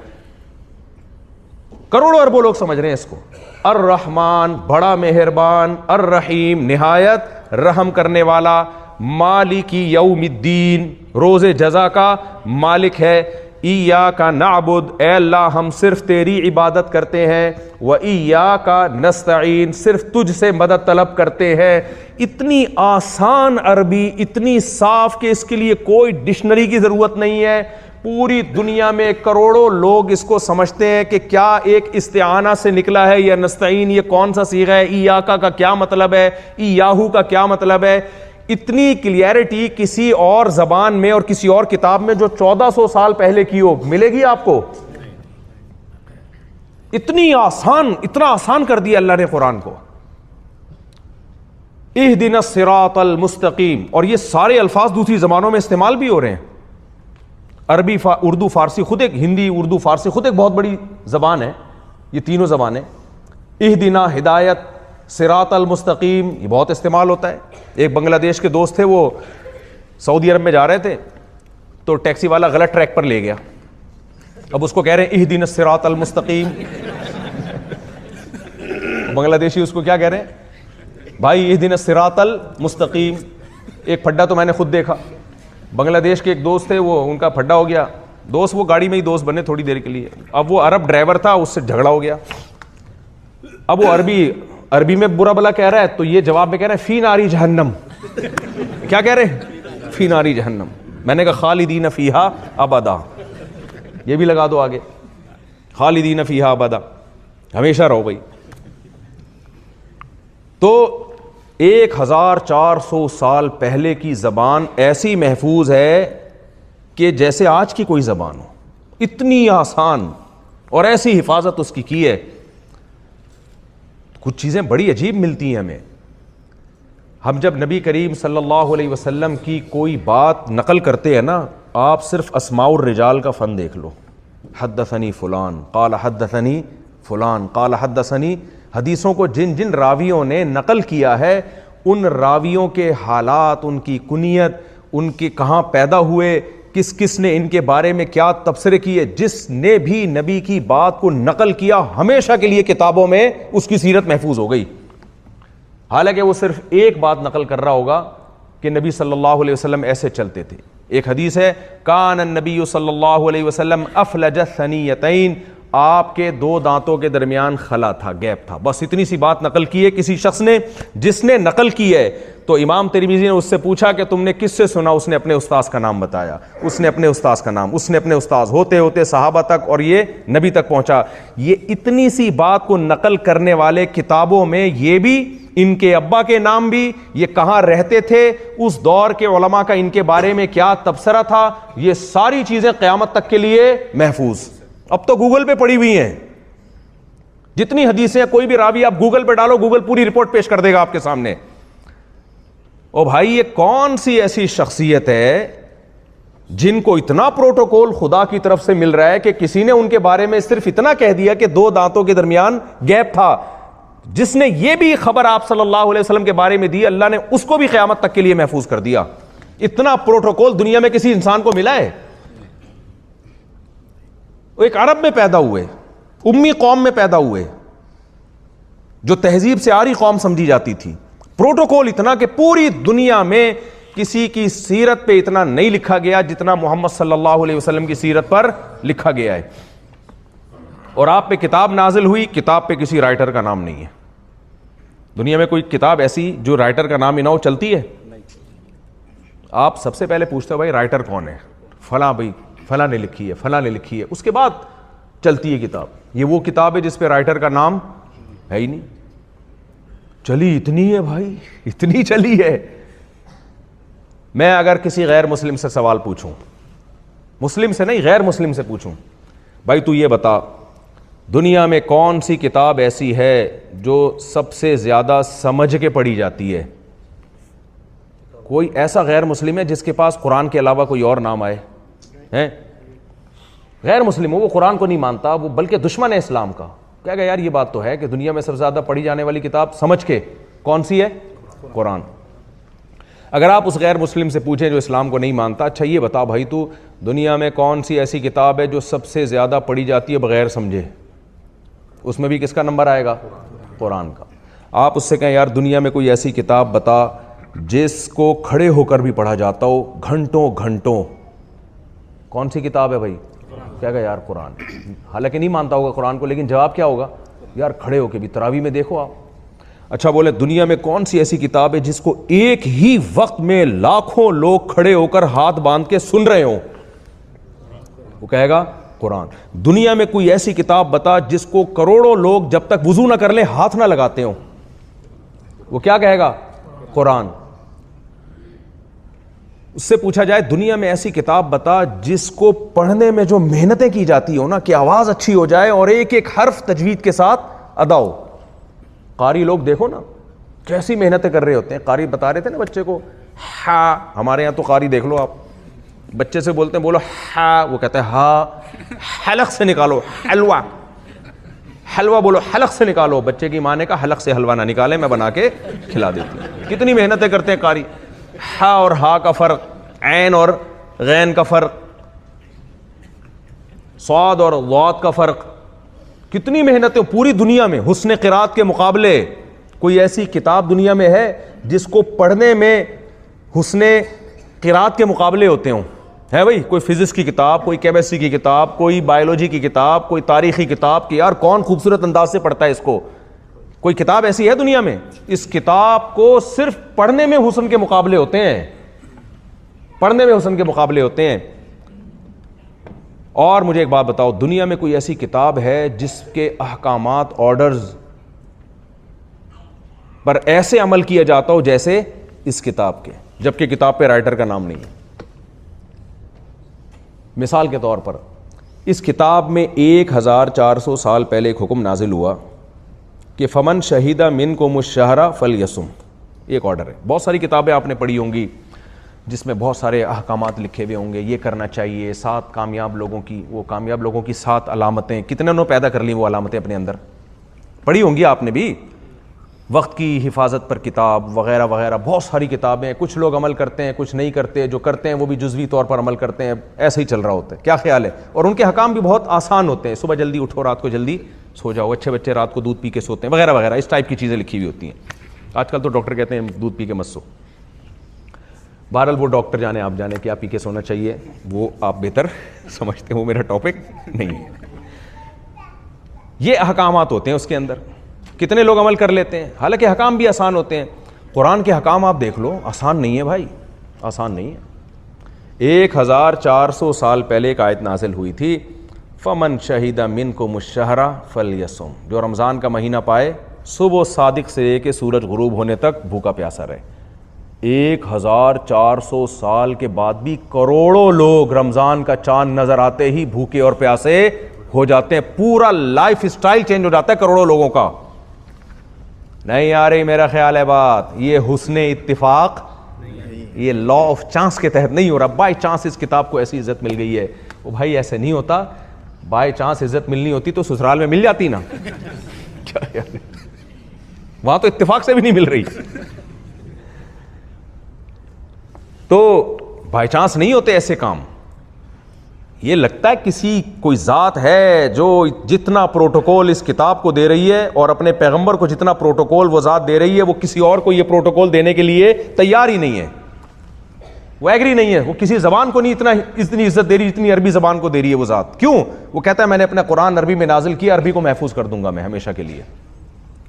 کروڑوں اربوں لوگ سمجھ رہے ہیں اس کو. الرحمن بڑا مہربان، الرحیم نہایت رحم کرنے والا، مالک یوم الدین روز جزا کا مالک ہے. ایاک نعبد اے اللہ ہم صرف تیری عبادت کرتے ہیں، وایاک نستعین صرف تجھ سے مدد طلب کرتے ہیں. اتنی آسان عربی، اتنی صاف کہ اس کے لیے کوئی ڈکشنری کی ضرورت نہیں ہے. پوری دنیا میں کروڑوں لوگ اس کو سمجھتے ہیں کہ کیا ایک استعانہ سے نکلا ہے یا نستعین یہ کون سا صیغہ ہے، ایاکا کا کیا مطلب ہے، ایاہو کا کیا مطلب ہے. اتنی کلیئرٹی کسی اور زبان میں اور کسی اور کتاب میں جو 1400 سال پہلے کی ہو ملے گی آپ کو؟ اتنی آسان، اتنا آسان کر دیا اللہ نے قرآن کو. اہدنا الصراط المستقیم، اور یہ سارے الفاظ دوسری زبانوں میں استعمال بھی ہو رہے ہیں. عربی، اردو، فارسی، خود ایک ہندی، اردو، فارسی خود ایک بہت بڑی زبان ہے. یہ تینوں زبانیں اہدنا ہدایت، صراط المستقیم یہ بہت استعمال ہوتا ہے. ایک بنگلہ دیش کے دوست تھے، وہ سعودی عرب میں جا رہے تھے تو ٹیکسی والا غلط ٹریک پر لے گیا. اب اس کو کہہ رہے ہیں اہدنا الصراط المستقیم. بنگلہ دیشی اس کو کیا کہہ رہے ہیں؟ بھائی اہدنا الصراط المستقیم. ایک پھڈا تو میں نے خود دیکھا. بنگلہ دیش کے ایک دوست تھے، وہ ان کا پھڈا ہو گیا دوست، وہ گاڑی میں ہی دوست بنے تھوڑی دیر کے لیے. اب وہ عرب ڈرائیور تھا، اس سے جھگڑا ہو گیا. اب وہ عربی میں برا بلا کہہ رہا ہے تو یہ جواب میں کہہ رہا ہے فی ناری جہنم. کیا کہہ رہے ہیں؟ فی ناری جہنم. میں نے کہا خالدین فیہا ابدا، یہ بھی لگا دو آگے، خالدین فیہا ابدا، ہمیشہ رہو بھائی. تو 1400 سال پہلے کی زبان ایسی محفوظ ہے کہ جیسے آج کی کوئی زبان ہو. اتنی آسان اور ایسی حفاظت اس کی ہے. کچھ چیزیں بڑی عجیب ملتی ہیں ہمیں. ہم جب نبی کریم صلی اللہ علیہ وسلم کی کوئی بات نقل کرتے ہیں نا، آپ صرف اسماء الرجال کا فن دیکھ لو. حدثنی فلان قال حدثنی فلان قال حدثنی. حدیثوں کو جن جن راویوں نے نقل کیا ہے ان راویوں کے حالات، ان کی کنیت، ان کے کہاں پیدا ہوئے، کس کس نے ان کے بارے میں کیا تبصرے کیے. جس نے بھی نبی کی بات کو نقل کیا ہمیشہ کے لیے کتابوں میں اس کی سیرت محفوظ ہو گئی. حالانکہ وہ صرف ایک بات نقل کر رہا ہوگا کہ نبی صلی اللہ علیہ وسلم ایسے چلتے تھے. ایک حدیث ہے کان النبی صلی اللہ علیہ وسلم افلج الثنیتین، آپ کے دو دانتوں کے درمیان خلا تھا، گیپ تھا. بس اتنی سی بات نقل کی ہے کسی شخص نے. جس نے نقل کی ہے تو امام ترمذی نے اس سے پوچھا کہ تم نے کس سے سنا؟ اس نے اپنے استاذ کا نام بتایا، اس نے اپنے استاذ کا نام، اس نے اپنے استاذ، ہوتے ہوتے صحابہ تک اور یہ نبی تک پہنچا. یہ اتنی سی بات کو نقل کرنے والے کتابوں میں یہ بھی، ان کے ابا کے نام بھی، یہ کہاں رہتے تھے، اس دور کے علماء کا ان کے بارے میں کیا تبصرہ تھا، یہ ساری چیزیں قیامت تک کے لیے محفوظ. اب تو گوگل پہ پڑی ہوئی ہیں جتنی حدیثیں، کوئی بھی راوی آپ گوگل پہ ڈالو، گوگل پوری رپورٹ پیش کر دے گا آپ کے سامنے. او بھائی یہ کون سی ایسی شخصیت ہے جن کو اتنا پروٹوکول خدا کی طرف سے مل رہا ہے کہ کسی نے ان کے بارے میں صرف اتنا کہہ دیا کہ دو دانتوں کے درمیان گیپ تھا. جس نے یہ بھی خبر آپ صلی اللہ علیہ وسلم کے بارے میں دی، اللہ نے اس کو بھی قیامت تک کے لیے محفوظ کر دیا. اتنا پروٹوکول دنیا میں کسی انسان کو ملا ہے؟ وہ ایک عرب میں پیدا ہوئے، امی قوم میں پیدا ہوئے جو تہذیب سے آری قوم سمجھی جاتی تھی. پروٹوکول اتنا کہ پوری دنیا میں کسی کی سیرت پہ اتنا نہیں لکھا گیا جتنا محمد صلی اللہ علیہ وسلم کی سیرت پر لکھا گیا ہے. اور آپ پہ کتاب نازل ہوئی, کتاب پہ کسی رائٹر کا نام نہیں ہے. دنیا میں کوئی کتاب ایسی جو رائٹر کا نام ہی نہ ہو چلتی ہے؟ آپ سب سے پہلے پوچھتے ہو بھائی رائٹر کون ہے, فلاں بھائی فلاں نے لکھی ہے, فلاں نے لکھی ہے, اس کے بعد چلتی ہے کتاب. یہ وہ کتاب ہے جس پہ رائٹر کا نام ہے ہی نہیں. چلی اتنی ہے بھائی, اتنی چلی ہے. میں اگر کسی غیر مسلم سے سوال پوچھوں, مسلم سے نہیں غیر مسلم سے پوچھوں, بھائی تو یہ بتا دنیا میں کون سی کتاب ایسی ہے جو سب سے زیادہ سمجھ کے پڑھی جاتی ہے؟ کوئی ایسا غیر مسلم ہے جس کے پاس قرآن کے علاوہ کوئی اور نام آئے ہیں؟ غیر مسلم ہو, وہ قرآن کو نہیں مانتا, وہ بلکہ دشمن ہے اسلام کا. کہہ گیا یار یہ بات تو ہے کہ دنیا میں سب سے زیادہ پڑھی جانے والی کتاب سمجھ کے کون سی ہے؟ قرآن. اگر آپ اس غیر مسلم سے پوچھیں جو اسلام کو نہیں مانتا, اچھا یہ بتا بھائی تو دنیا میں کون سی ایسی کتاب ہے جو سب سے زیادہ پڑھی جاتی ہے بغیر سمجھے؟ اس میں بھی کس کا نمبر آئے گا؟ قرآن کا. آپ اس سے کہیں یار دنیا میں کوئی ایسی کتاب بتا جس کو کھڑے ہو کر بھی پڑھا جاتا ہو گھنٹوں گھنٹوں, کون سی کتاب ہے بھائی؟ کہہ گا یار قرآن. حالانکہ نہیں مانتا ہوگا قرآن کو, لیکن جواب کیا ہوگا؟ یار کھڑے ہو کے بھی تراویح میں دیکھو آپ. اچھا بولے دنیا میں کون سی ایسی کتاب ہے جس کو ایک ہی وقت میں لاکھوں لوگ کھڑے ہو کر ہاتھ باندھ کے سن رہے ہوں؟ وہ کہے گا قرآن. دنیا میں کوئی ایسی کتاب بتا جس کو کروڑوں لوگ جب تک وضو نہ کر لیں ہاتھ نہ لگاتے ہوں؟ وہ کیا کہے گا؟ قرآن. اس سے پوچھا جائے دنیا میں ایسی کتاب بتا جس کو پڑھنے میں جو محنتیں کی جاتی ہو نا, کہ آواز اچھی ہو جائے اور ایک ایک حرف تجوید کے ساتھ ادا ہو. قاری لوگ دیکھو نا کیسی محنتیں کر رہے ہوتے ہیں. قاری بتا رہے تھے نا بچے کو ہا, ہمارے یہاں تو قاری دیکھ لو آپ, بچے سے بولتے ہیں بولو ہا, وہ کہتا ہے ہا, حلق سے نکالو حلوہ, حلوہ بولو حلق سے نکالو. بچے کی ماں نے کہا حلق سے حلوہ نہ نکالے, میں بنا کے کھلا دیتی ہوں. کتنی محنتیں کرتے ہیں قاری. ہا اور ہا کا فرق, عین اور غین کا فرق, صاد اور ضاد کا فرق, کتنی محنتیں پوری دنیا میں. حسن قرات کے مقابلے کوئی ایسی کتاب دنیا میں ہے جس کو پڑھنے میں حسن قرات کے مقابلے ہوتے ہوں؟ ہے بھائی؟ کوئی فزکس کی کتاب, کوئی کیمسٹری کی کتاب, کوئی بایولوجی کی کتاب, کوئی تاریخی کتاب کہ یار کون خوبصورت انداز سے پڑھتا ہے اس کو. کوئی کتاب ایسی ہے دنیا میں؟ اس کتاب کو صرف پڑھنے میں حسن کے مقابلے ہوتے ہیں, پڑھنے میں حسن کے مقابلے ہوتے ہیں. اور مجھے ایک بات بتاؤ, دنیا میں کوئی ایسی کتاب ہے جس کے احکامات, آرڈرز پر ایسے عمل کیا جاتا ہو جیسے اس کتاب کے, جبکہ کتاب پہ رائٹر کا نام نہیں ہے؟ مثال کے طور پر اس کتاب میں 1400 سال پہلے ایک حکم نازل ہوا کہ فمن شہیدہ منکم الشہر فلیصم, ایک آرڈر ہے. بہت ساری کتابیں آپ نے پڑھی ہوں گی جس میں بہت سارے احکامات لکھے ہوئے ہوں گے, یہ کرنا چاہیے, 7 کامیاب لوگوں کی, وہ کامیاب لوگوں کی 7 علامتیں, کتنے انہوں نے پیدا کر لی وہ علامتیں اپنے اندر, پڑھی ہوں گی آپ نے بھی. وقت کی حفاظت پر کتاب وغیرہ وغیرہ, بہت ساری کتابیں. کچھ لوگ عمل کرتے ہیں, کچھ نہیں کرتے, جو کرتے ہیں وہ بھی جزوی طور پر عمل کرتے ہیں, ایسے ہی چل رہا ہوتا ہے. کیا خیال ہے؟ اور ان کے حکام بھی بہت آسان ہوتے ہیں, صبح جلدی اٹھو, رات کو جلدی سو جاؤ, اچھے بچے رات کو دودھ پی کے سوتے ہیں وغیرہ وغیرہ, اس ٹائپ کی چیزیں لکھی ہوئی ہوتی ہیں. آج کل تو ڈاکٹر کہتے ہیں دودھ پی کے مت سو. بہرحال وہ ڈاکٹر جانے, آپ جانے کیا پی کے سونا چاہیے, وہ آپ بہتر سمجھتے ہیں, وہ میرا ٹاپک نہیں ہے. یہ احکامات ہوتے ہیں اس کے اندر, کتنے لوگ عمل کر لیتے ہیں, حالانکہ حکام بھی آسان ہوتے ہیں. قرآن کے حکام آپ دیکھ لو, آسان نہیں ہے بھائی, آسان نہیں ہے. 1400 سال پہلے ایک آیت نازل ہوئی تھی, فمن شہید منکم الشہر فلیصم, جو رمضان کا مہینہ پائے صبح صادق سے لے کے سورج غروب ہونے تک بھوکا پیاسا رہے. 1400 سال کے بعد بھی کروڑوں لوگ رمضان کا چاند نظر آتے ہی بھوکے اور پیاسے ہو جاتے ہیں. پورا لائف سٹائل چینج ہو جاتا ہے کروڑوں لوگوں کا. نہیں آ رہی میرا خیال ہے بات, یہ حسن اتفاق, یہ لا آف چانس کے تحت نہیں ہو رہا. بائی چانس اس کتاب کو ایسی عزت مل گئی ہے, وہ بھائی ایسے نہیں ہوتا. بائی چانس عزت ملنی ہوتی تو سسرال میں مل جاتی نا, وہاں تو اتفاق سے بھی نہیں مل رہی. تو بائی چانس نہیں ہوتے ایسے کام. یہ لگتا ہے کسی کوئی ذات ہے جو جتنا پروٹوکول اس کتاب کو دے رہی ہے اور اپنے پیغمبر کو جتنا پروٹوکول وہ ذات دے رہی ہے, وہ کسی اور کو یہ پروٹوکول دینے کے لیے تیار ہی نہیں ہے. وہ ایگری نہیں ہے, وہ کسی زبان کو نہیں اتنی عزت دے رہی جتنی عربی زبان کو دے رہی ہے وہ ذات. کیوں؟ وہ کہتا ہے میں نے اپنا قرآن عربی میں نازل کیا, عربی کو محفوظ کر دوں گا میں ہمیشہ کے لیے.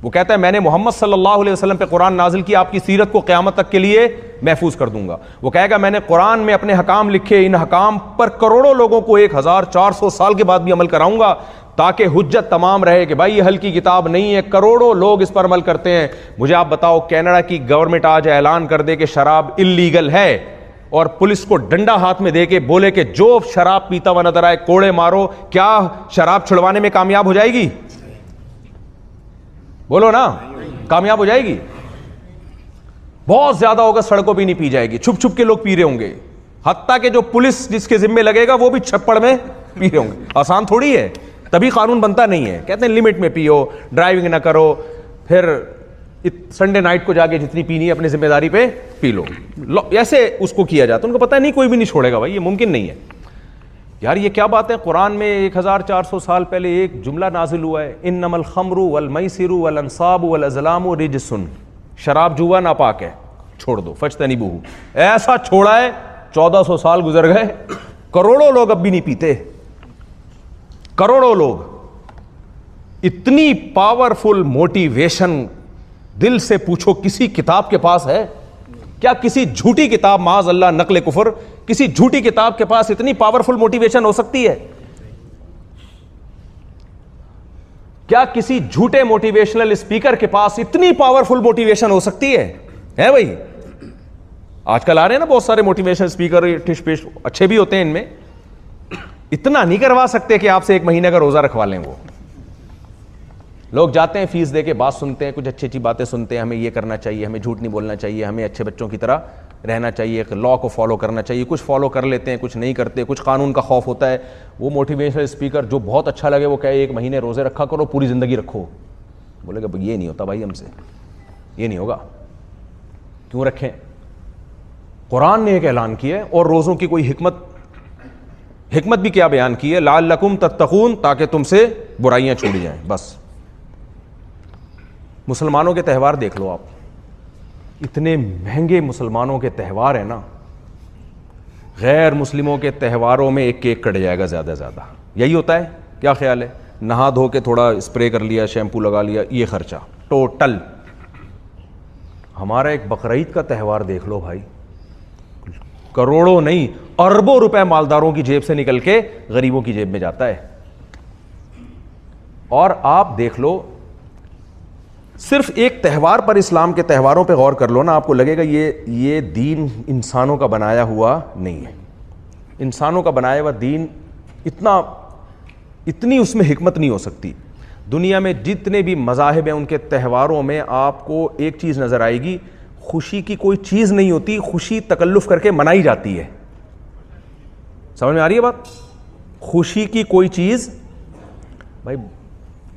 وہ کہتا ہے میں نے محمد صلی اللہ علیہ وسلم پہ قرآن نازل کیا, آپ کی سیرت کو قیامت تک کے لیے محفوظ کر دوں گا. وہ کہے گا میں نے قرآن میں اپنے حکام لکھے, ان حکام پر کروڑوں لوگوں کو 1400 سال کے بعد بھی عمل کراؤں گا تاکہ حجت تمام رہے کہ بھائی یہ ہلکی کتاب نہیں ہے, کروڑوں لوگ اس پر عمل کرتے ہیں. مجھے آپ بتاؤ, کینیڈا کی گورنمنٹ آج اعلان کر دے کہ شراب اللیگل ہے اور پولیس کو ڈنڈا ہاتھ میں دے کے بولے کہ جو شراب پیتا ہوا نظر آئے کوڑے مارو, کیا شراب چھڑوانے میں کامیاب ہو جائے گی؟ بولو نا, کامیاب ہو جائے گی؟ بہت زیادہ ہوگا, سڑکوں پہ نہیں پی جائے گی, چھپ چھپ کے لوگ پی رہے ہوں گے, حتیٰ کہ جو پولیس جس کے ذمے لگے گا وہ بھی چھپڑ میں پی رہے ہوں گے. آسان تھوڑی ہے, تبھی قانون بنتا نہیں ہے. کہتے ہیں لمٹ میں پیو, ڈرائیونگ نہ کرو, پھر سنڈے نائٹ کو جا کے جتنی پینی ہے اپنی ذمہ داری پہ پی لو. ایسے اس کو کیا جاتا ہے, ان کو پتہ نہیں کوئی بھی نہیں چھوڑے گا بھائی, یہ ممکن نہیں ہے. یار یہ کیا بات ہے, قرآن میں 1400 سال پہلے ایک جملہ نازل ہوا ہے, انما الخمر والمیسر والانصاب والازلام رجس, شراب جوا ناپاک ہے چھوڑ دو, فاجتنبوہ. ایسا چھوڑا ہے 1400 سال گزر گئے, کروڑوں لوگ اب بھی نہیں پیتے, کروڑوں لوگ. اتنی پاورفل موٹیویشن دل سے پوچھو کسی کتاب کے پاس ہے کیا؟ کسی جھوٹی کتاب, معاذ اللہ نقل کفر, کسی جھوٹی کتاب کے پاس اتنی پاورفل موٹیویشن ہو سکتی ہے کیا؟ کسی جھوٹے موٹیویشنل اسپیکر کے پاس اتنی پاورفل موٹیویشن ہو سکتی ہے بھائی؟ آج کل آ رہے ہیں نا بہت سارے موٹیویشن اسپیکر, ٹش پش اچھے بھی ہوتے ہیں, ان میں اتنا نہیں کروا سکتے کہ آپ سے 1 مہینے کا روزہ رکھوا لیں. وہ لوگ جاتے ہیں فیس دے کے, بات سنتے ہیں, کچھ اچھی اچھی باتیں سنتے ہیں, ہمیں یہ کرنا چاہیے, ہمیں جھوٹ نہیں بولنا چاہیے, ہمیں اچھے بچوں کی طرح رہنا چاہیے, ایک لا کو فالو کرنا چاہیے. کچھ فالو کر لیتے ہیں, کچھ نہیں کرتے, کچھ قانون کا خوف ہوتا ہے. وہ موٹیویشنل اسپیکر جو بہت اچھا لگے وہ کہے 1 مہینے روزے رکھا کرو, پوری زندگی رکھو. بولے گا یہ نہیں ہوتا بھائی, ہم سے یہ نہیں ہوگا. کیوں رکھیں؟ قرآن نے ایک اعلان کیا ہے, اور روزوں کی کوئی حکمت بھی کیا بیان کی ہے, لعلکم تتقون, تاکہ تم سے برائیاں چھوڑی جائیں. بس مسلمانوں کے تہوار دیکھ لو آپ, اتنے مہنگے مسلمانوں کے تہوار ہیں نا, غیر مسلموں کے تہواروں میں ایک کیک کٹ جائے گا زیادہ سے زیادہ. یہی ہوتا ہے, کیا خیال ہے؟ نہا دھو کے تھوڑا اسپرے کر لیا, شیمپو لگا لیا, یہ خرچہ ٹوٹل. ہمارا ایک بقرعید کا تہوار دیکھ لو بھائی, کروڑوں نہیں اربوں روپے مالداروں کی جیب سے نکل کے غریبوں کی جیب میں جاتا ہے. اور آپ دیکھ لو, صرف ایک تہوار پر, اسلام کے تہواروں پہ غور کر لو نا, آپ کو لگے گا یہ دین انسانوں کا بنایا ہوا نہیں ہے. انسانوں کا بنایا ہوا دین اتنی اس میں حکمت نہیں ہو سکتی. دنیا میں جتنے بھی مذاہب ہیں ان کے تہواروں میں آپ کو ایک چیز نظر آئے گی, خوشی کی کوئی چیز نہیں ہوتی, خوشی تکلف کر کے منائی جاتی ہے. سمجھ میں آ رہی ہے بات؟ خوشی کی کوئی چیز بھائی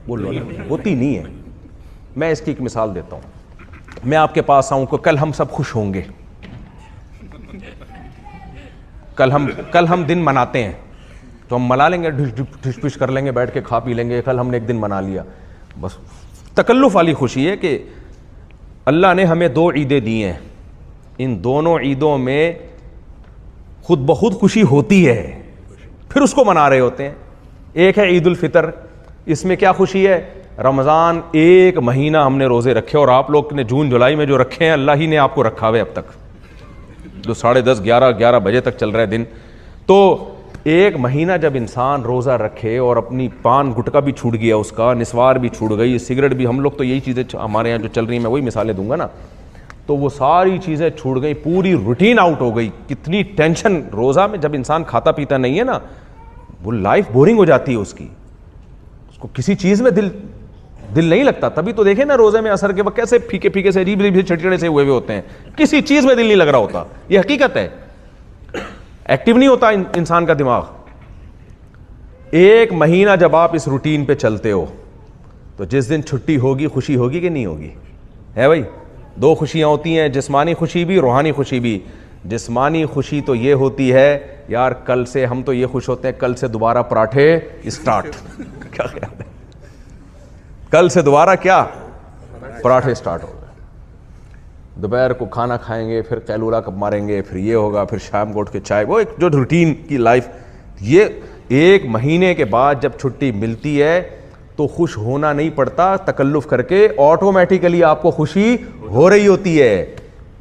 بولو ہوتی نہیں ہے. میں اس کی ایک مثال دیتا ہوں. میں آپ کے پاس آؤں کہ کل ہم سب خوش ہوں گے, کل ہم دن مناتے ہیں, تو ہم منا لیں گے, ڈھش پش کر لیں گے, بیٹھ کے کھا پی لیں گے, کل ہم نے ایک دن منا لیا. بس تکلف والی خوشی ہے کہ اللہ نے ہمیں 2 عیدیں دی ہیں, ان دونوں عیدوں میں خود بخود خوشی ہوتی ہے, پھر اس کو منا رہے ہوتے ہیں. ایک ہے عید الفطر, اس میں کیا خوشی ہے؟ رمضان 1 مہینہ ہم نے روزے رکھے, اور آپ لوگ نے جون جولائی میں جو رکھے ہیں اللہ ہی نے آپ کو رکھا ہوئے اب تک, جو 10:30 11 بجے تک چل رہے دن. تو 1 مہینہ جب انسان روزہ رکھے, اور اپنی پان گٹکا بھی چھوٹ گیا, اس کا نسوار بھی چھوٹ گئی, سگریٹ بھی, ہم لوگ تو یہی چیزیں ہمارے یہاں جو چل رہی ہیں میں وہی مثالیں دوں گا نا, تو وہ ساری چیزیں چھوٹ گئی, پوری روٹین آؤٹ ہو گئی. کتنی ٹینشن روزہ میں, جب انسان کھاتا پیتا نہیں ہے نا, وہ لائف بورنگ ہو جاتی ہے اس کی, اس کو کسی چیز میں دل نہیں لگتا. تبھی تو دیکھیں نا روزے میں اثر کے وقت کیسے پھیکے پھیکے سے عجیب عجیب چھٹڑے سے ہوئے ہوتے ہیں, کسی چیز میں دل نہیں لگ رہا ہوتا. یہ حقیقت ہے, ایکٹیو نہیں ہوتا انسان کا دماغ. 1 مہینہ جب آپ اس روٹین پہ چلتے ہو, تو جس دن چھٹی ہوگی خوشی ہوگی کہ نہیں ہوگی؟ ہے بھائی, 2 خوشیاں ہوتی ہیں, جسمانی خوشی بھی, روحانی خوشی بھی. جسمانی خوشی تو یہ ہوتی ہے یار کل سے ہم تو یہ خوش ہوتے ہیں کل سے دوبارہ پراٹھے اسٹارٹ. کیا خیال ہے؟ کل سے دوبارہ کیا پراٹھے اسٹارٹ ہو گئے. دوپہر کو کھانا کھائیں گے, پھر قیلولہ کب ماریں گے, پھر یہ ہوگا, پھر شام کو اٹھ کے چائے, وہ ایک جو روٹین کی لائف. یہ 1 مہینے کے بعد جب چھٹی ملتی ہے تو خوش ہونا نہیں پڑتا, تکلف کر کے آٹومیٹیکلی آپ کو خوشی ہو رہی ہوتی ہے.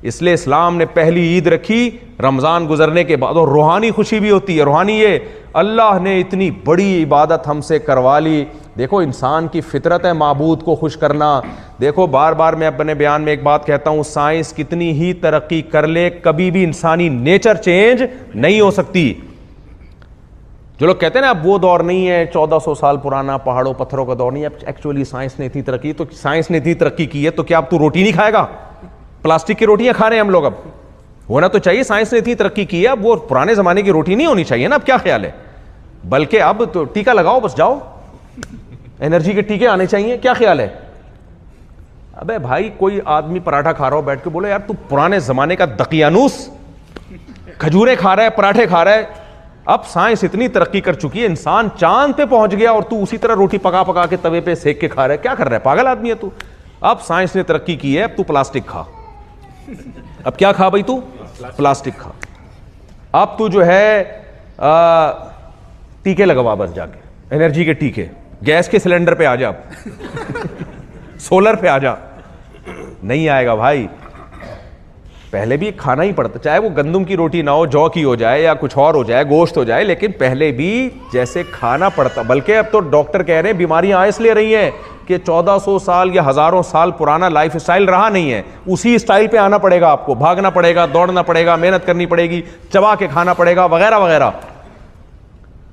اس لیے اسلام نے پہلی عید رکھی رمضان گزرنے کے بعد, اور روحانی خوشی بھی ہوتی ہے. روحانی یہ اللہ نے اتنی بڑی عبادت ہم سے کروا لی. دیکھو انسان کی فطرت ہے معبود کو خوش کرنا. دیکھو بار بار میں اپنے بیان میں ایک بات کہتا ہوں, سائنس کتنی ہی ترقی کر لے کبھی بھی انسانی نیچر چینج نہیں ہو سکتی. جو لوگ کہتے ہیں نا اب وہ دور نہیں ہے 1400 سال پرانا پہاڑوں پتھروں کا دور نہیں ہے, اب ایکچولی سائنس نے اتنی ترقی, تو سائنس نے اتنی ترقی کی ہے تو کیا اب تو روٹی نہیں کھائے گا؟ پلاسٹک کی روٹیاں کھا رہے ہیں ہم لوگ. اب ہونا تو چاہیے, سائنس نے اتنی ترقی کی ہے, اب وہ پرانے زمانے کی روٹی نہیں ہونی چاہیے نا. اب کیا خیال ہے؟ بلکہ اب تو ٹیکا لگاؤ بس جاؤ, انرجی کے ٹیکے آنے چاہیے. کیا خیال ہے؟ ابے بھائی کوئی آدمی پراٹھا کھا رہا ہو بیٹھ کے بولے یار تو پرانے زمانے کا دقیانوس کھجورے کھا رہا ہے, پراٹھے کھا رہا ہے. اب سائنس اتنی ترقی کر چکی ہے, انسان چاند پہ پہنچ گیا اور تو اسی طرح روٹی پکا پکا کے توے پہ سیک کے کھا رہا ہے. کیا کر رہا ہے, پاگل آدمی ہے تو. اب سائنس نے ترقی کی ہے, اب تو پلاسٹک کھا. اب کیا کھا بھائی تو؟ پلاسٹک کھا. اب تو جو ہے ٹیکے لگوا بس جا کے, انرجی کے ٹیکے. گیس کے سلنڈر پہ آ جا, سولر پہ آ جا. نہیں آئے گا بھائی. پہلے بھی کھانا ہی پڑتا, چاہے وہ گندم کی روٹی نہ ہو, جو کی ہو جائے یا کچھ اور ہو جائے, گوشت ہو جائے, لیکن پہلے بھی جیسے کھانا پڑتا. بلکہ اب تو ڈاکٹر کہہ رہے ہیں بیماریاں اس لیے رہی ہیں کہ 1400 سال یا ہزاروں سال پرانا لائف اسٹائل رہا نہیں ہے. اسی اسٹائل پہ آنا پڑے گا آپ کو, بھاگنا پڑے گا, دوڑنا پڑے گا, محنت کرنی پڑے گی, چبا کے کھانا پڑے گا وغیرہ وغیرہ.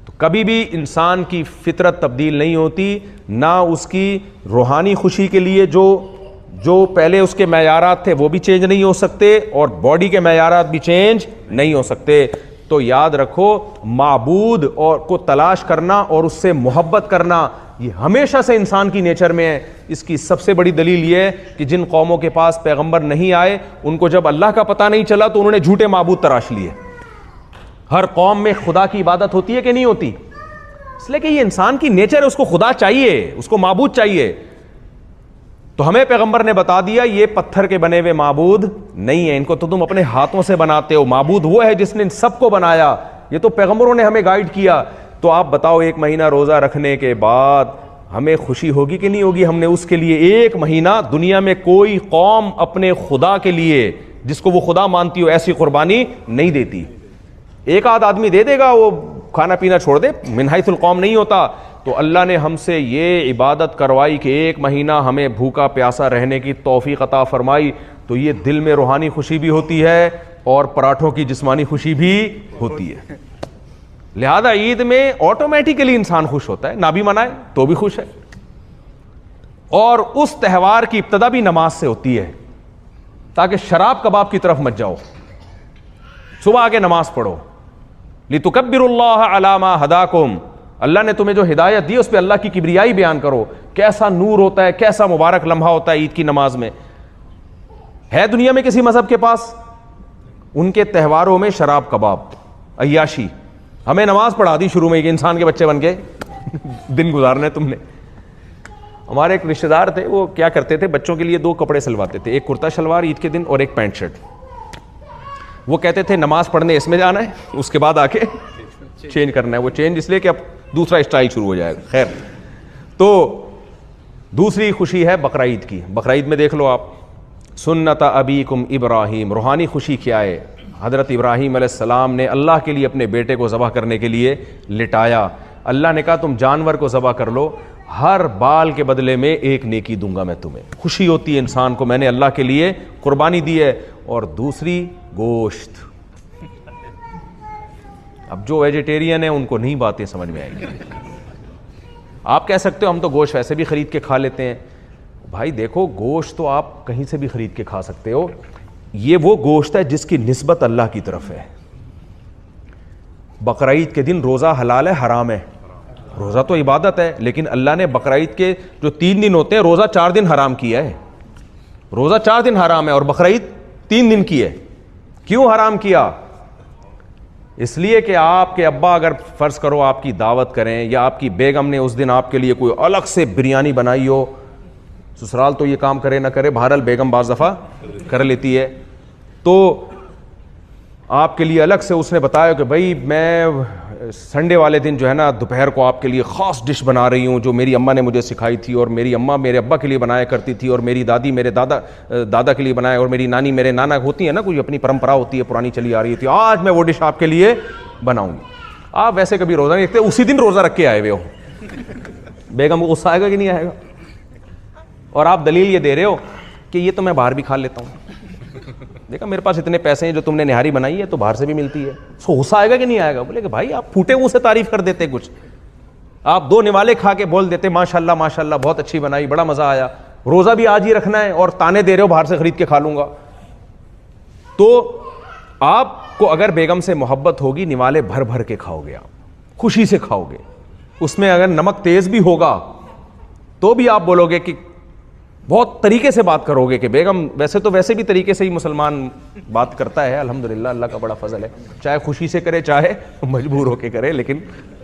تو کبھی بھی انسان کی فطرت تبدیل نہیں ہوتی, نہ اس کی روحانی خوشی کے لیے جو پہلے اس کے معیارات تھے وہ بھی چینج نہیں ہو سکتے, اور باڈی کے معیارات بھی چینج نہیں ہو سکتے. تو یاد رکھو معبود اور کو تلاش کرنا اور اس سے محبت کرنا یہ ہمیشہ سے انسان کی نیچر میں ہے. اس کی سب سے بڑی دلیل یہ ہے کہ جن قوموں کے پاس پیغمبر نہیں آئے ان کو جب اللہ کا پتہ نہیں چلا تو انہوں نے جھوٹے معبود تراش لیے. ہر قوم میں خدا کی عبادت ہوتی ہے کہ نہیں ہوتی؟ اس لیے کہ یہ انسان کی نیچر ہے, اس کو خدا چاہیے, اس کو معبود چاہیے. تو ہمیں پیغمبر نے بتا دیا یہ پتھر کے بنے ہوئے معبود نہیں ہیں, ان کو تو تم اپنے ہاتھوں سے بناتے ہو. معبود وہ ہے جس نے ان سب کو بنایا. یہ تو پیغمبروں نے ہمیں گائیڈ کیا. تو آپ بتاؤ 1 مہینہ روزہ رکھنے کے بعد ہمیں خوشی ہوگی کہ نہیں ہوگی؟ ہم نے اس کے لیے 1 مہینہ, دنیا میں کوئی قوم اپنے خدا کے لیے جس کو وہ خدا مانتی ہو ایسی قربانی نہیں دیتی. ایک آدھ آدمی دے دے گا, وہ کھانا پینا چھوڑ دے, من حیث القوم نہیں ہوتا. تو اللہ نے ہم سے یہ عبادت کروائی کہ 1 مہینہ ہمیں بھوکا پیاسا رہنے کی توفیق عطا فرمائی. تو یہ دل میں روحانی خوشی بھی ہوتی ہے اور پراٹھوں کی جسمانی خوشی بھی ہوتی ہے. لہذا عید میں آٹومیٹیکلی انسان خوش ہوتا ہے, نہ بھی منائے تو بھی خوش ہے. اور اس تہوار کی ابتدا بھی نماز سے ہوتی ہے تاکہ شراب کباب کی طرف مت جاؤ. صبح آ کے نماز پڑھو, لِتُكَبِّرُوا اللَّهَ عَلَىٰ مَا هَدَاكُمْ. اللہ نے تمہیں جو ہدایت دی اس پہ اللہ کی کبریائی بیان کرو. کیسا نور ہوتا ہے, کیسا مبارک لمحہ ہوتا ہے عید کی نماز میں. ہے دنیا میں کسی مذہب کے پاس ان کے تہواروں میں شراب کباب عیاشی؟ ہمیں نماز پڑھا دی شروع میں کہ انسان کے بچے بن کے دن گزارنے تم نے. ہمارے ایک رشتہ دار تھے, وہ کیا کرتے تھے, بچوں کے لیے 2 کپڑے سلواتے تھے, ایک کرتا شلوار عید کے دن اور ایک پینٹ شرٹ. وہ کہتے تھے نماز پڑھنے اس میں جانا ہے, اس کے بعد آ کے چینج کرنا ہے. وہ چینج اس لیے کہ اب دوسرا اسٹائل شروع ہو جائے گا. خیر, تو دوسری خوشی ہے بقرعید کی. بقرعید میں دیکھ لو آپ, سنت ابیکم ابراہیم. روحانی خوشی کیا ہے؟ حضرت ابراہیم علیہ السلام نے اللہ کے لیے اپنے بیٹے کو ذبح کرنے کے لیے لٹایا. اللہ نے کہا تم جانور کو ذبح کر لو, ہر بال کے بدلے میں 1 نیکی دوں گا میں تمہیں. خوشی ہوتی ہے انسان کو, میں نے اللہ کے لیے قربانی دی ہے. اور دوسری گوشت. اب جو ویجیٹیرین ہیں ان کو نہیں باتیں سمجھ میں آئیں گی. آپ کہہ سکتے ہو ہم تو گوشت ویسے بھی خرید کے کھا لیتے ہیں. بھائی دیکھو گوشت تو آپ کہیں سے بھی خرید کے کھا سکتے ہو, یہ وہ گوشت ہے جس کی نسبت اللہ کی طرف ہے. بقرعید کے دن روزہ حلال ہے حرام ہے؟ روزہ تو عبادت ہے, لیکن اللہ نے بقرعید کے جو 3 دن ہوتے ہیں روزہ 4 دن حرام کیا ہے. روزہ 4 دن حرام ہے اور بقرعید 3 دن کی ہے. کیوں حرام کیا؟ اس لیے کہ آپ کے ابا اگر فرض کرو آپ کی دعوت کریں, یا آپ کی بیگم نے اس دن آپ کے لیے کوئی الگ سے بریانی بنائی ہو, سسرال تو یہ کام کرے نہ کرے, بہرحال بیگم بعض دفعہ کر لیتی ہے. تو آپ کے لیے الگ سے اس نے بتایا کہ بھائی میں سنڈے والے دن جو ہے نا دوپہر کو آپ کے لیے خاص ڈش بنا رہی ہوں جو میری اماں نے مجھے سکھائی تھی, اور میری اماں میرے ابا کے لیے بنایا کرتی تھی, اور میری دادی میرے دادا کے لیے بنایا, اور میری نانی میرے نانا ہوتی ہے نا, کوئی اپنی پرمپرا ہوتی ہے پرانی چلی آ رہی تھی, آج میں وہ ڈش آپ کے لیے بناؤں گی. آپ ویسے کبھی روزہ نہیں رکھتے, اسی دن روزہ رکھ کے آئے ہوئے ہو, بیگم کو غصہ آئے گا کہ نہیں آئے گا؟ اور آپ دلیل یہ دے رہے ہو کہ یہ تو میں باہر بھی کھا لیتا ہوں, دیکھا میرے پاس اتنے پیسے ہیں, جو تم نے نہاری بنائی ہے تو باہر سے بھی ملتی ہے. اس کو غصہ آئے گا کہ نہیں آئے گا؟ بولے کہ بھائی آپ پھوٹے منہ سے تعریف کر دیتے, کچھ آپ 2 نوالے کھا کے بول دیتے ماشاءاللہ ماشاءاللہ بہت اچھی بنائی, بڑا مزہ آیا, روزہ بھی آج ہی رکھنا ہے اور تانے دے رہے ہو باہر سے خرید کے کھا لوں گا. تو آپ کو اگر بیگم سے محبت ہوگی, نوالے بھر بھر کے کھاؤ گے, آپ خوشی سے کھاؤ گے. اس میں اگر نمک تیز بھی ہوگا تو بھی آپ بولو گے کہ بہت طریقے سے بات کرو گے کہ بیگم ویسے بھی طریقے سے ہی مسلمان بات کرتا ہے, الحمدللہ اللہ کا بڑا فضل ہے, چاہے خوشی سے کرے چاہے مجبور ہو کے کرے, لیکن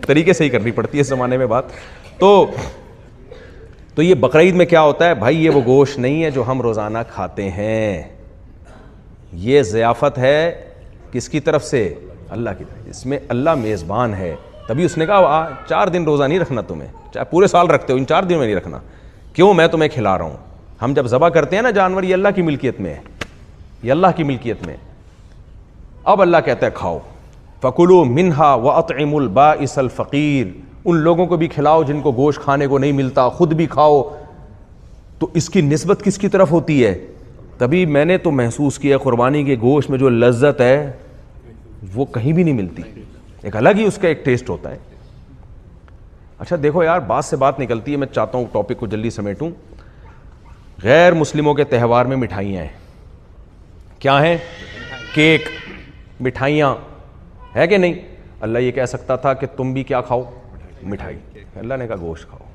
طریقے سے ہی کرنی پڑتی ہے اس زمانے میں بات. تو یہ بقرعید میں کیا ہوتا ہے بھائی, یہ وہ گوشت نہیں ہے جو ہم روزانہ کھاتے ہیں, یہ ضیافت ہے کس کی طرف سے؟ اللہ کی طرف. اس میں اللہ میزبان ہے, تبھی اس نے کہا 4 دن روزہ نہیں رکھنا تمہیں, چاہے پورے سال رکھتے ہو, ان 4 دنوں میں نہیں رکھنا. کیوں؟ میں تمہیں کھلا رہا ہوں. ہم جب ذبح کرتے ہیں نا جانور, یہ اللہ کی ملکیت میں ہے, یہ اللہ کی ملکیت میں. اب اللہ کہتا ہے کھاؤ, فَكُلُوا مِنْهَا وَأَطْعِمُوا الْبَائِسَ الْفَقِيرَ, ان لوگوں کو بھی کھلاؤ جن کو گوشت کھانے کو نہیں ملتا, خود بھی کھاؤ. تو اس کی نسبت کس کی طرف ہوتی ہے؟ تبھی میں نے تو محسوس کیا قربانی کے گوشت میں جو لذت ہے وہ کہیں بھی نہیں ملتی, ایک الگ ہی اس کا ایک ٹیسٹ ہوتا ہے. اچھا دیکھو یار, بات سے بات نکلتی ہے, میں چاہتا ہوں ٹاپک کو جلدی سمیٹوں. غیر مسلموں کے تہوار میں مٹھائیاں ہیں, کیا ہیں؟ کیک, مٹھائیاں ہے کہ نہیں؟ اللہ یہ کہہ سکتا تھا کہ تم بھی کیا کھاؤ؟ مٹھائی. اللہ نے کہا گوشت کھاؤ.